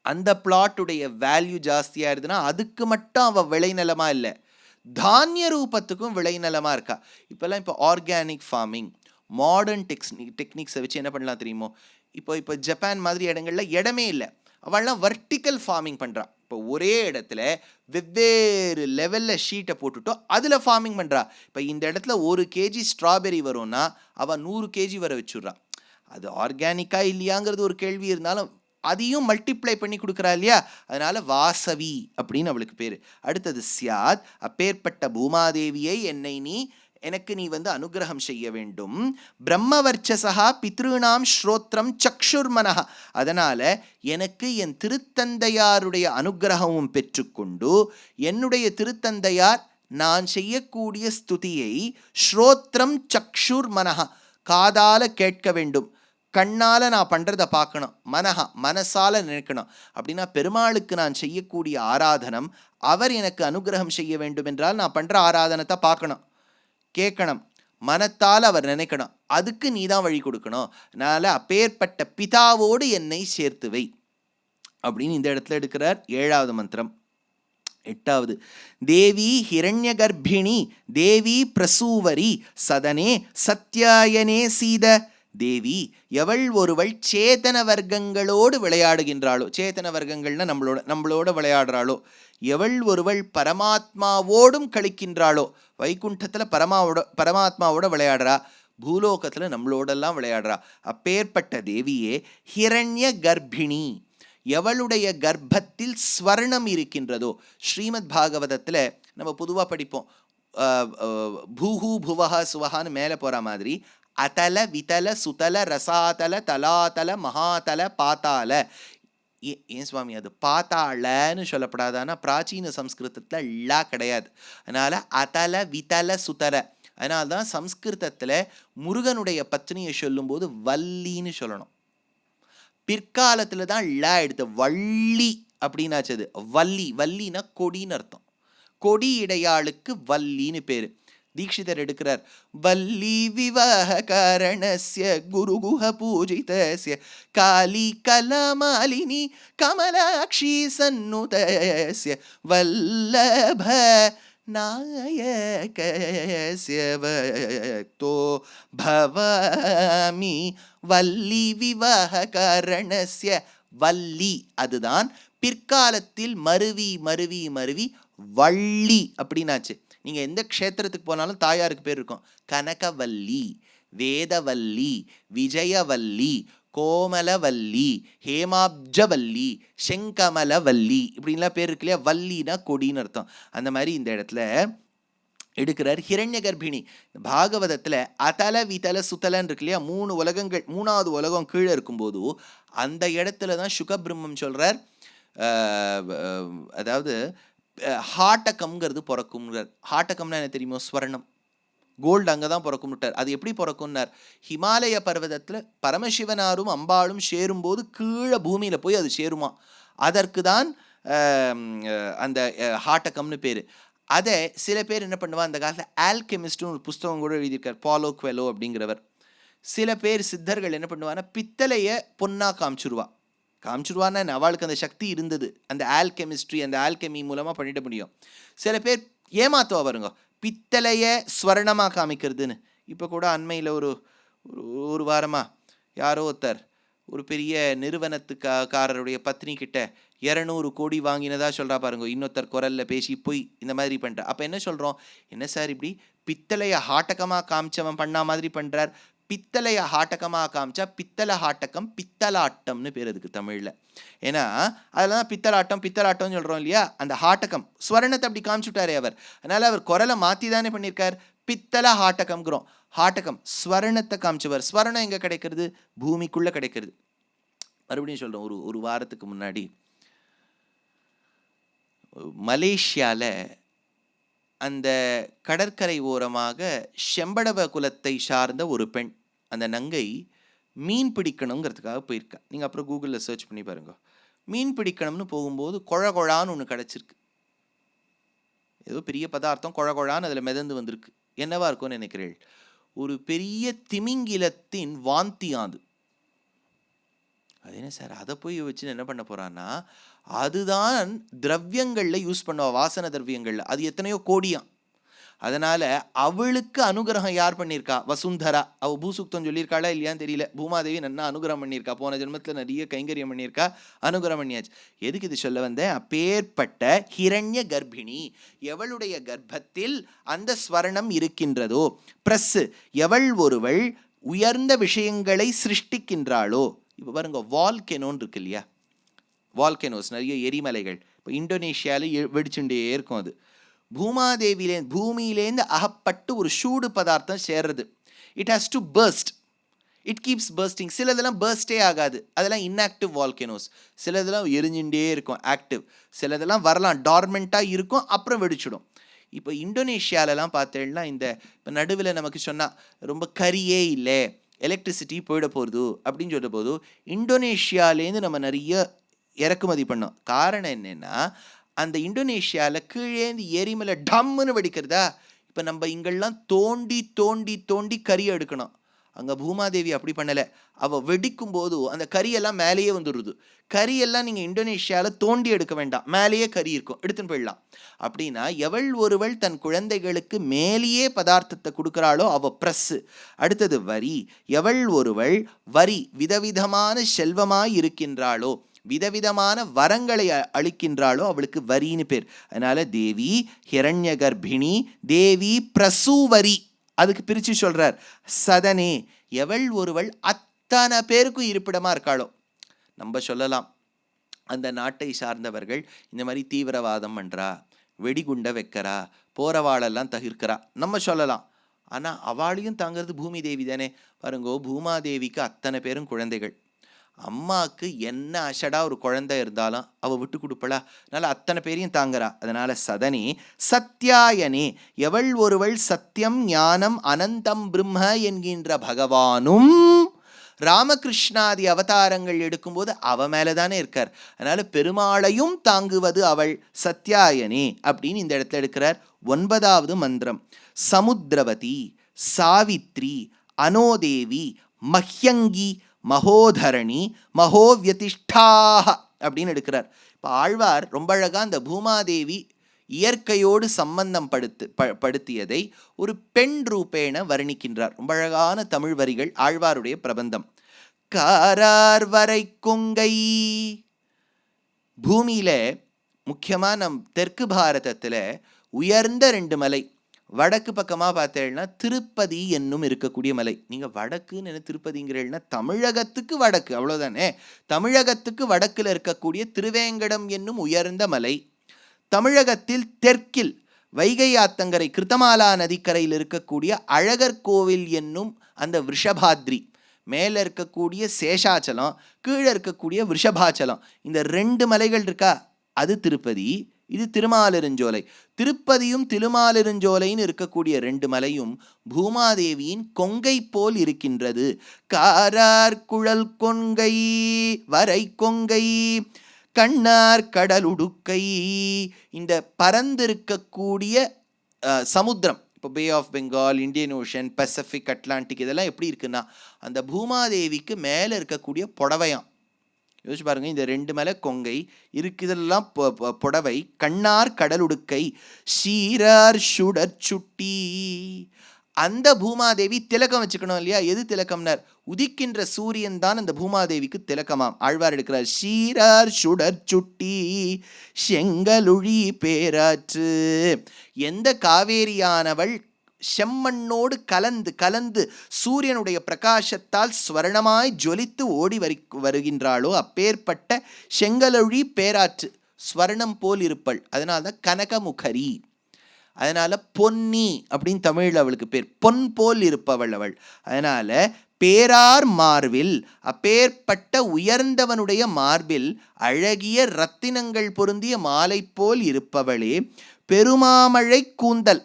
அந்த பிளாட்டுடைய வேல்யூ ஜாஸ்தியாக இருந்ததுன்னா அதுக்கு மட்டும் அவள் விளைநிலமா இல்லை, தானிய ரூபத்துக்கும் விளைநிலமாக இருக்கா. இப்போல்லாம் இப்போ ஆர்கானிக் ஃபார்மிங், மாடர்ன் டெக்னிக்ஸை வச்சு என்ன பண்ணலாம் தெரியுமோ. இப்போ ஜப்பான் மாதிரி இடங்கள்ல இடமே இல்லை, அவள்லாம் வர்டிக்கல் ஃபார்மிங் பண்ணுறான். இப்போ ஒரே இடத்துல வெவ்வேறு லெவலில் ஷீட்டை போட்டுட்டோ அதில் ஃபார்மிங் பண்ணுறா. இப்போ இந்த இடத்துல 1 கேஜி ஸ்ட்ராபெரி வரும்னா அவள் 100 கேஜி வர வச்சுட்றான். அது ஆர்கானிக்கா இல்லையாங்கிறது ஒரு கேள்வி இருந்தாலும் அதையும் மல்டிப்ளை பண்ணி கொடுக்குறா இல்லையா. அதனால வாசவி அப்படின்னு அவளுக்கு பேர். அடுத்தது சியாத், அப்பேற்பட்ட பூமாதேவியை எனக்கு நீ அனுகிரகம் செய்ய வேண்டும். பிரம்மவர்ச்சசா பித்ருணாம் ஸ்ரோத்ரம் சக்ஷுர்மனஹ. அதனால எனக்கு என் திருத்தந்தையாருடைய அனுகிரகமும் பெற்றுக்கொண்டு என்னுடைய திருத்தந்தையார் நான் செய்யக்கூடிய ஸ்துதியை ஸ்ரோத்ரம் சக்ஷுர்மனஹ காதால கேட்க வேண்டும், கண்ணால் நான் பண்ணுறதை பார்க்கணும், மனசால நினைக்கணும். அப்படின்னா பெருமாளுக்கு நான் செய்யக்கூடிய ஆராதனம் அவர் எனக்கு அனுகிரகம் செய்ய வேண்டும் என்றால் நான் பண்ணுற ஆராதனத்தை பார்க்கணும், கேட்கணும், மனத்தால் அவர் நினைக்கணும். அதுக்கு நீ தான் வழி கொடுக்கணும். அதனால அப்பேற்பட்ட பிதாவோடு என்னை சேர்த்து வை அப்படின்னு இந்த இடத்துல எடுக்கிறார். 7வது மந்திரம். 8வது, தேவி ஹிரண்ய கர்ப்பிணி தேவி பிரசூவரி சதனே சத்யாயனே சீத. தேவி எவள் ஒருவள் சேத்தன வர்க்கங்களோடு விளையாடுகின்றாளோ, சேத்தன வர்க்கங்கள்னா நம்மளோட விளையாடுறாளோ, எவள் ஒருவள் பரமாத்மாவோடும் கழிக்கின்றாளோ, வைகுண்டத்தில் பரமாத்மாவோட விளையாடுறா, பூலோகத்தில் நம்மளோடெல்லாம் விளையாடுறா. அப்பேற்பட்ட தேவியே ஹிரண்ய கர்ப்பிணி, எவளுடைய கர்ப்பத்தில் ஸ்வர்ணம் இருக்கின்றதோ. ஸ்ரீமத் பாகவதத்தில் நம்ம பொதுவாக படிப்போம், பூஹு புவஹ சுவஹான்னு மேலே போகிற மாதிரி அதல விதல சுதல ரசாதல தலாதல மகாதல பாத்தால. ஏன் சுவாமி அது பாத்தாளன்னு சொல்லப்படாதானா? பிராச்சீன சம்ஸ்கிருதத்தில் ல கிடையாது. அதனால அதல விதல சுதல. அதனால்தான் சம்ஸ்கிருதத்தில் முருகனுடைய பத்னியை சொல்லும்போது வள்ளின்னு சொல்லணும். பிற்காலத்தில் தான் ல எடுத்து வள்ளி அப்படின்னாச்சது. வள்ளினா கொடின்னு அர்த்தம். கொடி இடையாளுக்கு வள்ளின்னு பேரு. தீட்சிதர் எடுக்கிறார், வல்லி விவாக காரணஸ்ய குருகுஹ பூஜிதஸ்ய காலி கலமாலினி கமலாக்ஷி சன்னுதஸ்ய வல்லப நாயகஸ்ய வக்தோ பவாமி. வல்லி விவாக காரணஸ்ய, வள்ளி அதுதான் பிற்காலத்தில் மருவி மருவி மருவி வள்ளி அப்படின்னாச்சு. நீங்கள் எந்த க்ஷேத்திரத்துக்கு போனாலும் தாயாருக்கு பேர் இருக்கும். கனகவல்லி, வேதவல்லி, விஜயவல்லி, கோமலவல்லி, ஹேமாப்ஜவல்லி, செங்கமலவல்லி இப்படின்லாம் பேர் இருக்கு இல்லையா. வள்ளினா கொடின்னு அர்த்தம். அந்த மாதிரி இந்த இடத்துல எடுக்கிறார். ஹிரண்ய கர்ப்பிணி பாகவதத்தில் அதல விதல சுதலன்னு இருக்கு இல்லையா. 3 உலகங்கள், 3வது உலகம் கீழே இருக்கும்போது அந்த இடத்துல தான் சுகபிரம்மம் சொல்கிறார். அதாவது ஹாட்டகம்ங்கிறது பிறக்கும்ங்கிறார். ஹாட்டகம்னா என்ன தெரியுமோ? ஸ்வர்ணம், கோல்டு அங்கே தான் பிறக்கும்ட்டார். அது எப்படி பிறக்கும்னார்? ஹிமாலய பர்வதத்தில் பரமசிவனாரும் அம்பாளும் சேரும்போது கீழே பூமியில் போய் அது சேருமா. அதற்கு தான் அந்த ஹாட்டகம்னு பேர். அதை சில பேர் என்ன பண்ணுவா, அந்த காலத்தில் ஆல்கெமிஸ்ட்னு ஒரு புஸ்தகம் கூட எழுதியிருக்கார், பாலோ குவெலோ அப்படிங்கிறவர். சில பேர் சித்தர்கள் என்ன பண்ணுவான்னா பித்தளையை பொன்னா காமிச்சிருவான்னா அவளுக்கு அந்த சக்தி இருந்தது, அந்த ஆல்கெமிஸ்ட்ரி அந்த ஆல்கெமி மூலமாக பண்ணிட முடியும். சில பேர் ஏமாத்துவா பாருங்க, பித்தளையை ஸ்வர்ணமாக காமிக்கிறதுன்னு. இப்போ கூட அண்மையில் ஒரு வாரமாக யாரோ ஒருத்தர் ஒரு பெரிய நிறுவனத்துக்காரருடைய பத்னி கிட்ட 200 கோடி வாங்கினதா சொல்கிறா பாருங்க. இன்னொருத்தர் குரலில் பேசி போய் இந்த மாதிரி பண்ணுற. அப்போ என்ன சொல்கிறோம்? என்ன சார் இப்படி பித்தளையை ஹாட்டகமாக காமிச்சவன் பண்ணா மாதிரி பண்ணுறார். பித்தளையை ஹாட்டகமாக காமிச்சா பித்தளை ஹாட்டகம், பித்தலாட்டம்னு பேர் அதுக்கு தமிழில். ஏன்னா அதில் தான் பித்தலாட்டம்னு சொல்கிறோம் இல்லையா. அந்த ஹாட்டகம் ஸ்வர்ணத்தை அப்படி காமிச்சுட்டாரே அவர். அதனால் அவர் குரலை மாற்றி தானே பண்ணியிருக்கார். பித்தளை ஹாட்டகம்ங்கிறோம். ஹாட்டகம் ஸ்வர்ணத்தை காமிச்சவர். ஸ்வர்ணம் எங்கே கிடைக்கிறது? பூமிக்குள்ளே கிடைக்கிறது. மறுபடியும் சொல்கிறோம், ஒரு வாரத்துக்கு முன்னாடி மலேசியாவில் அந்த கடற்கரை ஓரமாக செம்படவ குலத்தை சார்ந்த ஒரு பெண், அந்த நங்கை மீன் பிடிக்கணுங்கிறதுக்காக போயிருக்கா. நீங்கள் அப்புறம் கூகுளில் சர்ச் பண்ணி பாருங்க. மீன் பிடிக்கணும்னு போகும்போது கொழான்னு ஒன்று கிடச்சிருக்கு. ஏதோ பெரிய பதார்த்தம் கொழான்னு அதில் மிதந்து வந்திருக்கு. என்னவா இருக்கும்னு நினைக்கிறேன்? ஒரு பெரிய திமிங்கிலத்தின் வாந்தியாது. அது என்ன சார், அதை போய் வச்சு என்ன பண்ண போறான்னா, அதுதான் திரவியங்களில் யூஸ் பண்ணுவா, வாசன திரவியங்களில். அது எத்தனையோ கோடியாம். அதனால அவளுக்கு அனுகிரகம் யார் பண்ணியிருக்கா? வசுந்தரா. அவ பூசுக்தம் சொல்லியிருக்காளா இல்லையான்னு தெரியல. பூமாதேவி நன்னா அனுகிரகம் பண்ணியிருக்கா. போன ஜென்மத்தில் நிறைய கைங்கரியம் பண்ணியிருக்கா, அனுகிரகம் பண்ணியாச்சு. எதுக்கு இது சொல்ல வந்தேன்? அப்பேற்பட்ட ஹிரண்ய கர்ப்பிணி எவளுடைய கர்ப்பத்தில் அந்த ஸ்வர்ணம் இருக்கின்றதோ, பிரஸ் எவள் ஒருவள் உயர்ந்த விஷயங்களை சிருஷ்டிக்கின்றாளோ. இப்போ பாருங்க, வால்கெனோன்னு இருக்கு இல்லையா. வால்கெனோஸ் நிறைய எரிமலைகள் இப்போ இந்தோனேஷியாவில் வெடிச்சுட்டே இருக்கும். அது பூமியிலேருந்து அகப்பட்டு ஒரு சூடு பதார்த்தம் சேர்றது. It has to burst, it keeps bursting. சிலதெல்லாம் பர்ஸ்டே ஆகாது, அதெல்லாம் இன்ஆக்டிவ் வால்கெனோஸ். சிலதெல்லாம் எரிஞ்சுட்டே இருக்கும், ஆக்டிவ். சிலதெல்லாம் வரலாம் டார்மெண்ட்டாக இருக்கும், அப்புறம் வெடிச்சிடும். இப்போ இந்தோனேஷியாலலாம் பார்த்தேன்னா, இந்த இப்போ நடுவில் நமக்கு சொன்னால் ரொம்ப கரியே இல்லை, எலக்ட்ரிசிட்டி போயிட போகுது அப்படின்னு சொல்ல போது இந்தோனேஷியாலேருந்து நம்ம நிறைய இறக்குமதி பண்ணோம். காரணம் என்னென்னா, அந்த இந்தோனேஷியாவில் கீழேந்து எரிமலை டம்முன்னு வெடிக்கிறதா. இப்போ நம்ம இங்கெல்லாம் தோண்டி தோண்டி தோண்டி கறியை எடுக்கணும். அங்கே பூமாதேவி அப்படி பண்ணலை. அவள் வெடிக்கும் போது அந்த கறியெல்லாம் மேலேயே வந்துடுது. கறியெல்லாம் நீங்கள் இந்தோனேஷியாவில் தோண்டி எடுக்க வேண்டாம், மேலேயே கறி இருக்கும், எடுத்துன்னு போயிடலாம். அப்படின்னா எவள் ஒருவள் தன் குழந்தைகளுக்கு மேலேயே பதார்த்தத்தை கொடுக்குறாளோ அவள் ப்ரெஸ்ஸு. அடுத்தது வரி. எவள் ஒருவள் வரி விதவிதமான செல்வமாய் இருக்கின்றாளோ, விதவிதமான வரங்களை அளிக்கின்றாளோ அவளுக்கு வரின்னு பேர். அதனால தேவி ஹிரண்ய கர்ப்பிணி, தேவி பிரசூவரி. அதுக்கு பிரித்து சொல்றார், சதனே எவள் ஒருவள் அத்தனை பேருக்கும் இருப்பிடமா இருக்காளோ. நம்ம சொல்லலாம், அந்த நாட்டை சார்ந்தவர்கள் இந்த மாதிரி தீவிரவாதம் பண்றா, வெடிகுண்டை வைக்கிறா, போறவாளெல்லாம் தவிர்க்கிறா, நம்ம சொல்லலாம். ஆனால் அவளையும் தாங்கிறது பூமி தேவி தானே. பாருங்கோ, பூமாதேவிக்கு அத்தனை பேரும் குழந்தைகள். அம்மாவுக்கு என்ன அஷடா ஒரு குழந்தை இருந்தாலும் அவள் விட்டு கொடுப்பளா, அதனால் அத்தனை பேரையும் தாங்குறா. அதனால சதனி சத்யாயனே எவள் ஒருவள் சத்தியம் ஞானம் அனந்தம் பிரம்ம என்கின்ற பகவானும் ராமகிருஷ்ணாதி அவதாரங்கள் எடுக்கும்போது அவ மேலே தானே இருக்கார். அதனால பெருமாளையும் தாங்குவது அவள் சத்யாயனே அப்படின்னு இந்த இடத்துல எடுக்கிறார். 9வது மந்திரம். சமுத்திரவதி, சாவித்ரி, அனோதேவி, மஹ்யங்கி, மகோதரணி, மகோவியதிஷ்டாக அப்படின்னு எடுக்கிறார். இப்போ ஆழ்வார் ரொம்ப அழகாக அந்த பூமாதேவி இயற்கையோடு சம்பந்தம் படுத்தியதை ஒரு பெண் ரூபேண வர்ணிக்கின்றார். ரொம்ப அழகான தமிழ் வரிகள் ஆழ்வாருடைய பிரபந்தம். காரார் வரை கொங்கை பூமியில முக்கியமா நம் தெற்கு பாரதத்துல உயர்ந்த 2 மலை. வடக்கு பக்கமா பார்த்தேன்னா திருப்பதி என்னும் இருக்கக்கூடிய மலை. நீங்க வடக்குன்னு என்ன திருப்பதிங்கிறீங்கன்னா தமிழகத்துக்கு வடக்கு, அவ்வளவுதானே. தமிழகத்துக்கு வடக்குல இருக்கக்கூடிய திருவேங்கடம் என்னும் உயர்ந்த மலை. தமிழகத்தில் தெற்கில் வைகை ஆத்தங்கரை கிருத்தமாலா நதிக்கரையில் இருக்கக்கூடிய அழகர் கோவில் என்னும் அந்த விஷபாத்ரி, மேலே இருக்கக்கூடிய சேஷாச்சலம், கீழே இருக்கக்கூடிய விஷபாச்சலம், இந்த 2 மலைகள் இருக்கா, அது திருப்பதி, இது திருமாலிருஞ்சோலை. திருப்பதியும் திருமாலிருஞ்சோலைன்னு இருக்கக்கூடிய 2 மலையும் பூமாதேவியின் கொங்கை போல் இருக்கின்றது. காரார் குழல் கொங்கை வரை கொங்கை கண்ணார் கடலுடுக்கை. இந்த பரந்திருக்கக்கூடிய சமுத்திரம், இப்போ bay of Bengal, Indian ocean, Pacific, Atlantic, இதெல்லாம் எப்படி இருக்குன்னா அந்த பூமாதேவிக்கு மேலே இருக்கக்கூடிய புடவையாம். யோசிச்சு பாருங்க, இந்த 2 மலை கொங்கை இருக்குதெல்லாம் புடவை. கண்ணார் கடலுடுக்கை சீரார் சுடச்சுட்டி. அந்த பூமாதேவி திலக்கம் வச்சுக்கணும் இல்லையா? எது திலக்கம்னார்? உதிக்கின்ற சூரியன் தான் அந்த பூமாதேவிக்கு திலக்கமாம். ஆழ்வார் எடுக்கிறார். சீரார் சுடச்சுட்டி செங்கலுழி பேராற்று. எந்த காவேரியானவள் செம்மண்ணோடு கலந்து கலந்து சூரியனுடைய பிரகாசத்தால் ஸ்வர்ணமாய் ஜொலித்து ஓடி வருகின்றாளோ அப்பேற்பட்ட செங்கலொழி பேராற்று, ஸ்வர்ணம் போல் இருப்பள். அதனால்தான் கனகமுகரி. அதனால பொன்னி அப்படின்னு தமிழில் அவளுக்கு பேர். பொன் போல் இருப்பவள் அவள். அதனால பேரார் மார்பில், அப்பேற்பட்ட உயர்ந்தவனுடைய மார்பில் அழகிய ரத்தினங்கள் பொருந்திய மாலை போல் இருப்பவளே பெருமாமழை கூந்தல்.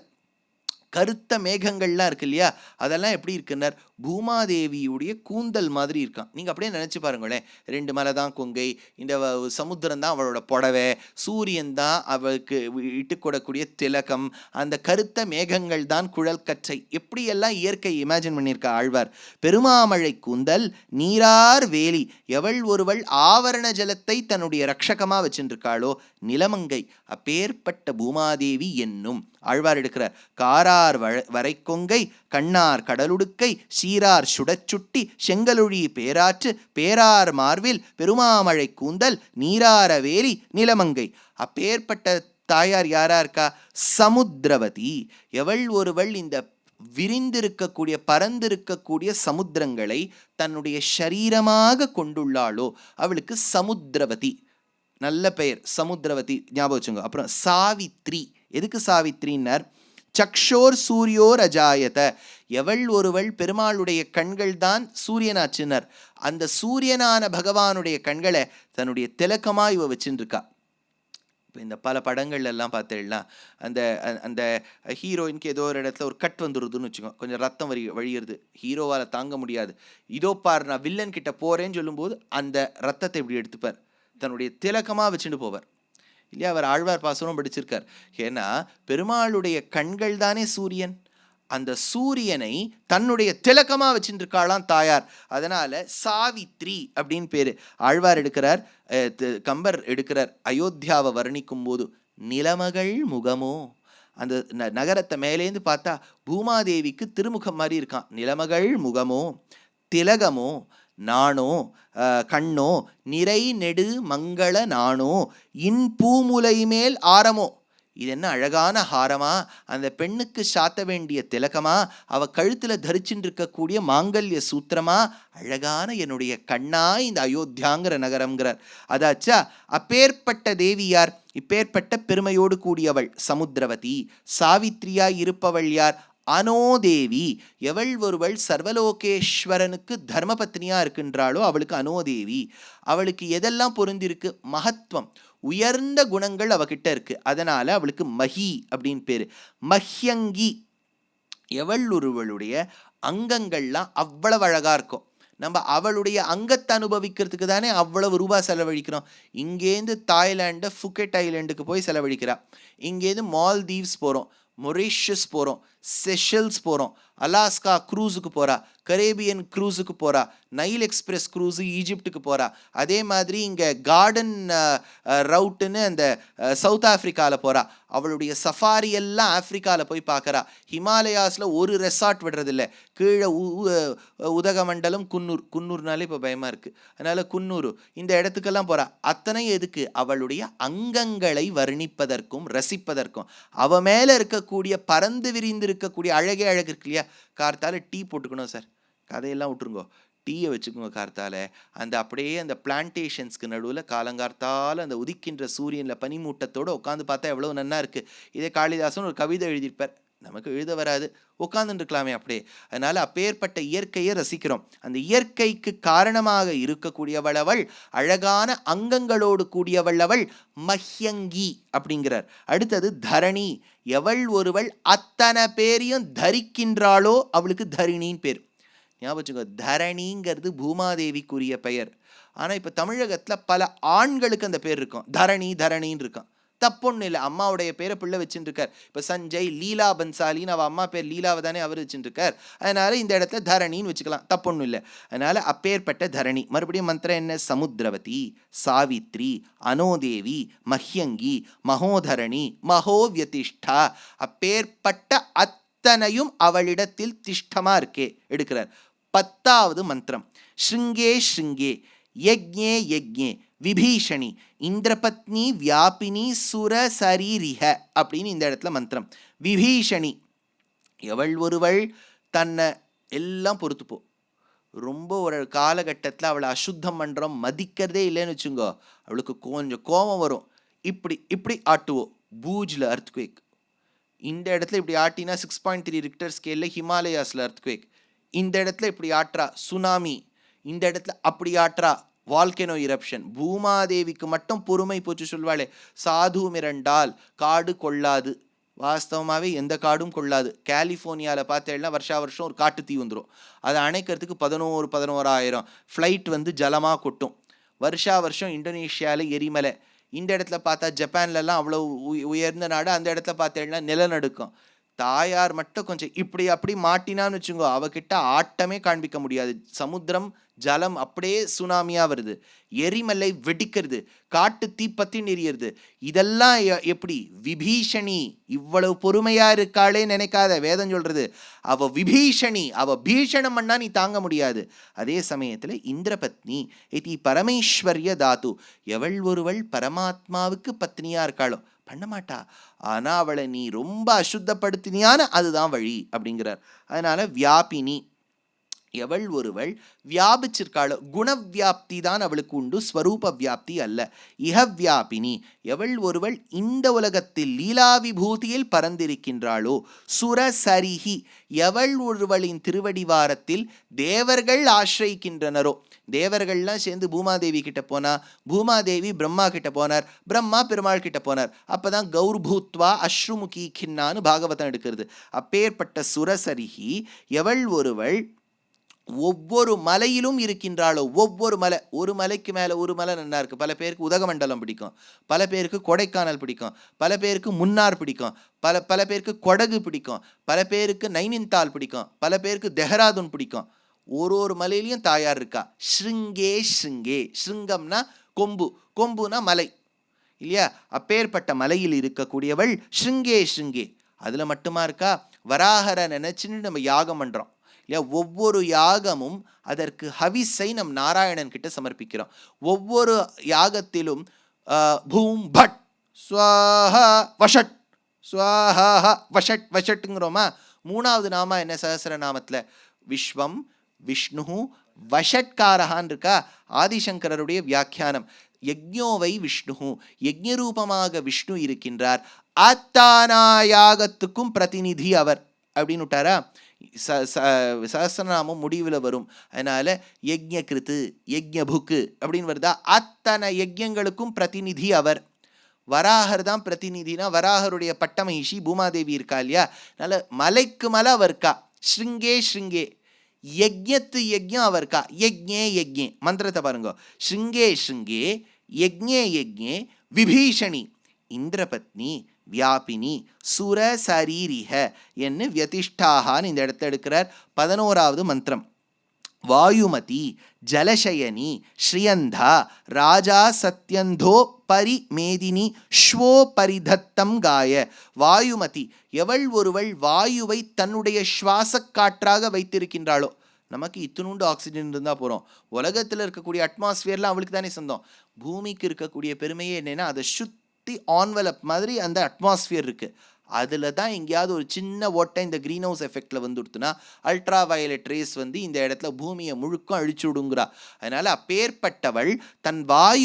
கருத்த மேகங்கள்லாம் இருக்கு இல்லையா, அதெல்லாம் எப்படி இருக்குன்னார்? பூமாதேவியுடைய கூந்தல் மாதிரி இருக்கான். நீங்கள் அப்படியே நினச்சி பாருங்களேன். 2 மலை தான் கொங்கை, இந்த சமுத்திரம் தான் அவளோட புடவை, சூரியன் தான் அவளுக்கு இட்டுக்கொடக்கூடிய திலகம், அந்த கருத்த மேகங்கள் தான் குழல் கற்றை. எப்படியெல்லாம் இயற்கை இமேஜின் பண்ணியிருக்கா ஆழ்வார். பெருமாமழை கூந்தல் நீரார் வேலி. எவள் ஒருவள் ஆவரண ஜலத்தை தன்னுடைய ரட்சகமாக வச்சுருக்காளோ நிலமங்கை, அப்பேற்பட்ட பூமாதேவி என்னும் ஆழ்வார் எடுக்கிறார். காரார் வரை கொங்கை கண்ணார் கடலுடுக்கை சீரார் சுடச்சுட்டி செங்கலுழி பேராற்று பேரார் மார்பில் பெருமாமழை கூந்தல் நீரார வேலி நிலமங்கை. அப்பேற்பட்ட தாயார் யாரா இருக்கா? சமுத்திரவதி. எவள் ஒருவள் இந்த விரிந்திருக்கக்கூடிய பரந்திருக்கக்கூடிய சமுத்திரங்களை தன்னுடைய ஷரீரமாக கொண்டுள்ளாளோ அவளுக்கு சமுத்திரவதி. நல்ல பெயர் சமுத்திரவதி, ஞாபகம் வச்சுங்க. அப்புறம் சாவித்ரி. எதுக்கு சாவித்ரின்னார்? சக்ஷோர் சூரியோர் அஜாயத. எவள் ஒருவள் பெருமாளுடைய கண்கள் தான் சூரியனாச்சினர். அந்த சூரியனான பகவானுடைய கண்களை தன்னுடைய திலக்கமாக இவ வச்சுருக்கா. இப்போ இந்த பல படங்கள் எல்லாம் பார்த்தேன்னா அந்த அந்த ஹீரோயினுக்கு ஏதோ ஒரு இடத்துல ஒரு கட் வந்துடுதுன்னு வச்சுக்கோங்க, கொஞ்சம் ரத்தம் வழியிறது, ஹீரோவால் தாங்க முடியாது. இதோ பார் நான் வில்லன் கிட்ட போகிறேன்னு சொல்லும்போது அந்த ரத்தத்தை இப்படி எடுத்துப்பார், தன்னுடைய திலக்கமாக வச்சுட்டு போவார் இல்லையா? அவர் ஆழ்வார் பாசுரம் படிச்சிருக்கார். ஏன்னா பெருமாளுடைய கண்கள் தானே சூரியன். அந்த சூரியனை தன்னுடைய திலக்கமா வச்சுட்டு இருக்காளாம் தாயார். அதனால சாவித்ரி அப்படின்னு பேரு. ஆழ்வார் எடுக்கிறார், கம்பர் எடுக்கிறார். அயோத்தியாவை வர்ணிக்கும் போது நிலமகள் முகமோ, அந்த நகரத்தை மேலேந்து பார்த்தா பூமாதேவிக்கு திருமுகம் மாதிரி இருக்கான். நிலமகள் முகமோ திலகமோ நானோ கண்ணோ நிறை நெடு மங்கள நானோ இன் பூமுலை மேல் ஆரமோ. இது என்ன அழகான ஹாரமா, அந்த பெண்ணுக்கு சாத்த வேண்டிய திலகமா, அவ கழுத்துல தரிச்சுட்டு இருக்கக்கூடிய மாங்கல்ய சூத்திரமா, அழகான என்னுடைய கண்ணா இந்த அயோத்தியாங்கிற நகரம்ங்கிறார். அதாச்சா அப்பேற்பட்ட தேவியார், இப்பேற்பட்ட பெருமையோடு கூடியவள் சமுத்திரவதி. சாவித்ரியாய் இருப்பவள் யார்? அனோதேவி. எவள் ஒருவள் சர்வலோகேஸ்வரனுக்கு தர்மபத்னியா இருக்கின்றாளோ அவளுக்கு அனோதேவி. அவளுக்கு எதெல்லாம் பொருந்திருக்கு? மகத்துவம், உயர்ந்த குணங்கள் அவகிட்ட இருக்கு. அதனால அவளுக்கு மஹி அப்படின்னு பேரு. மஹ்யங்கி. எவள் ஒருவளுடைய அங்கங்கள்லாம் அவ்வளவு அழகா இருக்கும். நம்ம அவளுடைய அங்கத்தை அனுபவிக்கிறதுக்கு தானே அவ்வளவு ரூபா செலவழிக்கிறோம். இங்கேருந்து தாய்லாண்டு ஃபுக்கெட் ஐலாண்டுக்கு போய் செலவழிக்கிறா, இங்கேருந்து மால்தீவ்ஸ் போகிறோம், மொரீஷியஸ் போகிறோம், செஷல்ஸ் போகிறோம், அலாஸ்கா க்ரூஸுக்கு போகிறா, கரேபியன் க்ரூஸுக்கு போகிறா, நைல் எக்ஸ்பிரஸ் க்ரூஸு ஈஜிப்டுக்கு போகிறா. அதே மாதிரி இங்கே கார்டன் ரவுட்டுன்னு அந்த சவுத் ஆஃப்ரிக்காவில் போகிறா. அவளுடைய சஃபாரி எல்லாம் ஆஃப்ரிக்காவில் போய் பார்க்குறா. ஹிமாலயாஸில் ஒரு ரெசார்ட் விடுறதில்ல. கீழே உதகமண்டலம், குன்னூர்னாலே இப்போ பயமாக இருக்குது, அதனால் குன்னூர் இந்த இடத்துக்கெல்லாம் போகிறா. அத்தனை எதுக்கு? அவளுடைய அங்கங்களை வர்ணிப்பதற்கும் ரசிப்பதற்கும். அவ மேலே இருக்கக்கூடிய பறந்து விரிந்து இருக்கக்கூடிய அழகே அழகு இருக்கு இல்லையா. கார்த்தால டீ போட்டுக்கணும் சார், கதையெல்லாம் விட்டுருங்கோ, டீயை வச்சுக்கோங்க கார்த்தால. அந்த அப்படியே அந்த பிளான்டேஷன்ஸ்க்கு நடுவில் காலங்கார்த்தால் அந்த உதிக்கின்ற சூரியனில் பனிமூட்டத்தோடு உட்காந்து பார்த்தா எவ்வளோ நன்னா இருக்குது. இதே காளிதாசன் ஒரு கவிதை எழுதியிருப்பார், நமக்கு எழுத வராது, உட்காந்துருக்கலாமே அப்படியே. அதனால் அப்பேற்பட்ட இயற்கையை ரசிக்கிறோம். அந்த இயற்கைக்கு காரணமாக இருக்கக்கூடியவள் அவள், அழகான அங்கங்களோடு கூடியவள் அவள், மஹ்யங்கி அப்படிங்கிறார். அடுத்தது தரணி. எவள் ஒருவள் அத்தனை பேரையும் தரிக்கின்றாளோ அவளுக்கு தரிணின்னு பேர். ஞாபகம், தரணிங்கிறது பூமாதேவிக்குரிய பெயர். ஆனால் இப்போ தமிழகத்தில் பல ஆண்களுக்கு அந்த பேர் இருக்கும், தரணி தரணின்னு இருக்கும். தப்பொன்னு இல்லை, அம்மாவுடைய பேரை பிள்ளை வச்சுட்டு இருக்கார். இப்போ சஞ்சய் லீலா பன்சாலின்னு அவள் அம்மா பேர் லீலாவை தானே அவர் வச்சுட்டு இருக்கார். அதனால இந்த இடத்துல தரணின்னு வச்சுக்கலாம், தப்பொன்னும் இல்லை. அதனால அப்பேற்பட்ட தரணி. மறுபடியும் மந்திரம் என்ன? சமுத்திரவதி, சாவித்ரி, அனோதேவி, மஹ்யங்கி, மகோதரணி, மகோவியதிஷ்டா. அப்பேற்பட்ட அத்தனையும் அவளிடத்தில் திஷ்டமா இருக்கே எடுக்கிறார். 10வது மந்திரம் ஸ்ருங்கே ஸ்ருங்கே யக்ஞே யக்ஞே விபீஷணி இந்திரபத்னி வியாபினி சுர சரீரிஹ அப்படின்னு இந்த இடத்துல மந்திரம். விபீஷணி எவள் ஒருவள் தன்னை எல்லாம் பொறுத்துப்போ. ரொம்ப ஒரு காலகட்டத்தில் அவளை அசுத்தம் பண்ணுறோம், மதிக்கிறதே இல்லைன்னு வச்சுங்கோ, அவளுக்கு கொஞ்சம் கோபம் வரும். இப்படி இப்படி ஆட்டுவோம். பூஜில் அர்த்குவேக், இந்த இடத்துல இப்படி ஆட்டினா 6.3 ரிக்டர் ஸ்கேலில் ஹிமாலயாஸில் அர்த்குவேக். இந்த இடத்துல இப்படி ஆற்றா சுனாமி, இந்த இடத்துல அப்படி ஆற்றா வால்கேனோ இரப்ஷன். பூமாதேவிக்கு மட்டும் பொறுமை போச்சு சொல்வாளே, சாது மிரண்டால் காடு கொள்ளாது. வாஸ்தவமாகவே எந்த காடும் கொள்ளாது. கலிஃபோர்னியாவில் பார்த்தேன்னா வருஷா வருஷம் ஒரு காட்டு தீ வந்துடும். அதை அணைக்கிறதுக்கு 11,000 ஃப்ளைட் வந்து ஜலமாக கொட்டும். வருஷா வருஷம் இந்தோனேஷியாவில் எரிமலை. இந்த இடத்துல பார்த்தா ஜப்பான்லலாம் அவ்வளோ உயர்ந்த நாடு, அந்த இடத்துல பார்த்தேன்னா நிலநடுக்கம். தாயார் மட்டும் கொஞ்சம் இப்படி அப்படி மாட்டினான்னு வச்சுங்கோ, அவகிட்ட ஆட்டமே காண்பிக்க முடியாது. சமுத்திரம் ஜலம் அப்படியே சுனாமியாக வருது, எரிமலை வெடிக்கிறது, காட்டு தீப்பத்தி நெறியறது. இதெல்லாம் எப்படி? விபீஷணி இவ்வளவு பொறுமையா இருக்காளே நினைக்காத, வேதம் சொல்றது அவ விபீஷணி, அவ பீஷணம் பண்ணா நீ தாங்க முடியாது. அதே சமயத்தில் இந்திரபத்னி இதி பரமேஸ்வர்ய தாத்து, எவள் ஒருவள் பரமாத்மாவுக்கு பத்னியா இருக்காளோ பண்ண மாட்டா, ஆனால் அவளை நீ ரொம்ப அசுத்தப்படுத்தினியான அதுதான் வழி அப்படிங்கிறார். அதனால வியாபினி எவள் ஒருவள் வியாபிச்சிருக்காளோ, குணவியாப்தி தான் அவளுக்கு உண்டு, ஸ்வரூப வியாப்தி அல்ல. இஹவியாபினி எவள் ஒருவள் இந்த உலகத்தில் லீலா விபூதியில் பறந்திருக்கின்றாளோ, சுரசரிஹி எவள் ஒருவளின் திருவடிவாரத்தில் தேவர்கள் ஆசிரிக்கின்றனரோ. தேவர்கள்லாம் சேர்ந்து பூமாதேவி கிட்ட போனா, பூமாதேவி பிரம்மா கிட்ட போனார், பிரம்மா பெருமாள் கிட்ட போனார். அப்பதான் கௌர்பூத்வா அஸ்ருமுகி கின்னான்னு பாகவதம் எடுக்கிறது. அப்பேற்பட்ட சுரசரிஹி எவள் ஒருவள் ஒவ்வொரு மலையிலும் இருக்கின்றாளோ. ஒவ்வொரு மலை, ஒரு மலைக்கு மேலே ஒரு மலை நல்லா இருக்குது. பல பேருக்கு உதகமண்டலம் பிடிக்கும், பல பேருக்கு கொடைக்கானல் பிடிக்கும், பல பேருக்கு முன்னார் பிடிக்கும், பல பேருக்கு கொடகு பிடிக்கும், பல பேருக்கு நைனின்தால் பிடிக்கும், பல பேருக்கு தெஹ்ராதூன் பிடிக்கும். ஒரு மலையிலையும் தாயார் இருக்கா. ஸ்ருங்கே ஸ்ருங்கே, ஸ்ருங்கம்னா கொம்பு, கொம்புனா மலை இல்லையா. அப்பேற்பட்ட மலையில் இருக்கக்கூடியவள் ஸ்ருங்கே ஸ்ருங்கே. அதில் மட்டுமா இருக்கா? வராகரை நினச்சின்னு நம்ம யாகம் பண்ணுறோம் இல்லையா. ஒவ்வொரு யாகமும் அதற்கு ஹவிஸை நம் நாராயணன் கிட்ட சமர்ப்பிக்கிறோம். ஒவ்வொரு யாகத்திலும் பூம் பட் ஸ்வாஹா வஷட், ஸ்வாஹா வஷட் வஷட்டுங்கிறோமா. 3வது நாமா என்ன சஹஸ்ரநாமத்தில்? விஸ்வம் விஷ்ணு வஷட்காரஹான் இருக்கா. ஆதிசங்கரருடைய வியாக்கியானம். யஜ்ஞோவை விஷ்ணு, யஜ்ஞரூபமாக விஷ்ணு இருக்கின்றார், அத்தானா யாகத்துக்கும் பிரதிநிதி அவர் அப்படின்னு விட்டாரா. சஹஸ்ரநாமம் முடிவில் வரும். அதனால யஜ்ஞ கிருத்து யஜ்ஞ புக்கு அப்படின்னு வருதா. அத்தனை யஜ்ஞங்களுக்கும் பிரதிநிதி அவர். வராகர் தான் பிரதிநிதினா, வராகருடைய பட்டமகிஷி பூமாதேவி இருக்கா இல்லையா. அதனால மலைக்கு மலை அவர் இருக்கா. ஸ்ருங்கே ஸ்ருங்கே, யஜ்ஞத்து யஜ்ஞம் அவர் இருக்கா. யஜ்ஞே யஜ்ஞே மந்திரத்தை பாருங்க. ஸ்ருங்கே ஸ்ருங்கே யஜ்ஞே யஜ்ஞே விபீஷணி இந்திரபத்னி வியாபினி சுர சரீரிஹ என்று வியதிஷ்டாகான்னு இந்த இடத்துல எடுக்கிறார். 11வது மந்திரம். வாயுமதி ஜலசயனி ஸ்ரீயந்தா ராஜா சத்யந்தோ பரிமேதினி ஸ்வோ பரிதத்தம் காய. வாயுமதி, எவள் ஒருவள் வாயுவை தன்னுடைய சுவாச காற்றாக வைத்திருக்கின்றாளோ. நமக்கு இத்தினூண்டு ஆக்சிஜன் இருந்தால் போகிறோம். உலகத்தில் இருக்கக்கூடிய அட்மாஸ்பியர்லாம் அவளுக்கு தானே சொந்தம். பூமிக்கு இருக்கக்கூடிய பெருமையே என்னென்னா, அதை சுற்றி ஆன்வலப் மாதிரி அந்த அட்மாஸ்பியர் இருக்குது. அதில் தான் எங்கேயாவது ஒரு சின்ன ஓட்டை இந்த க்ரீன் ஹவுஸ் எஃபெக்டில் வந்துடுத்துனா அல்ட்ரா வயலட் ரேஸ் இந்த இடத்துல பூமியை முழுக்கம் அழிச்சு விடுங்கிறா. அதனால் அப்பேற்பட்டவள் தன் வாயு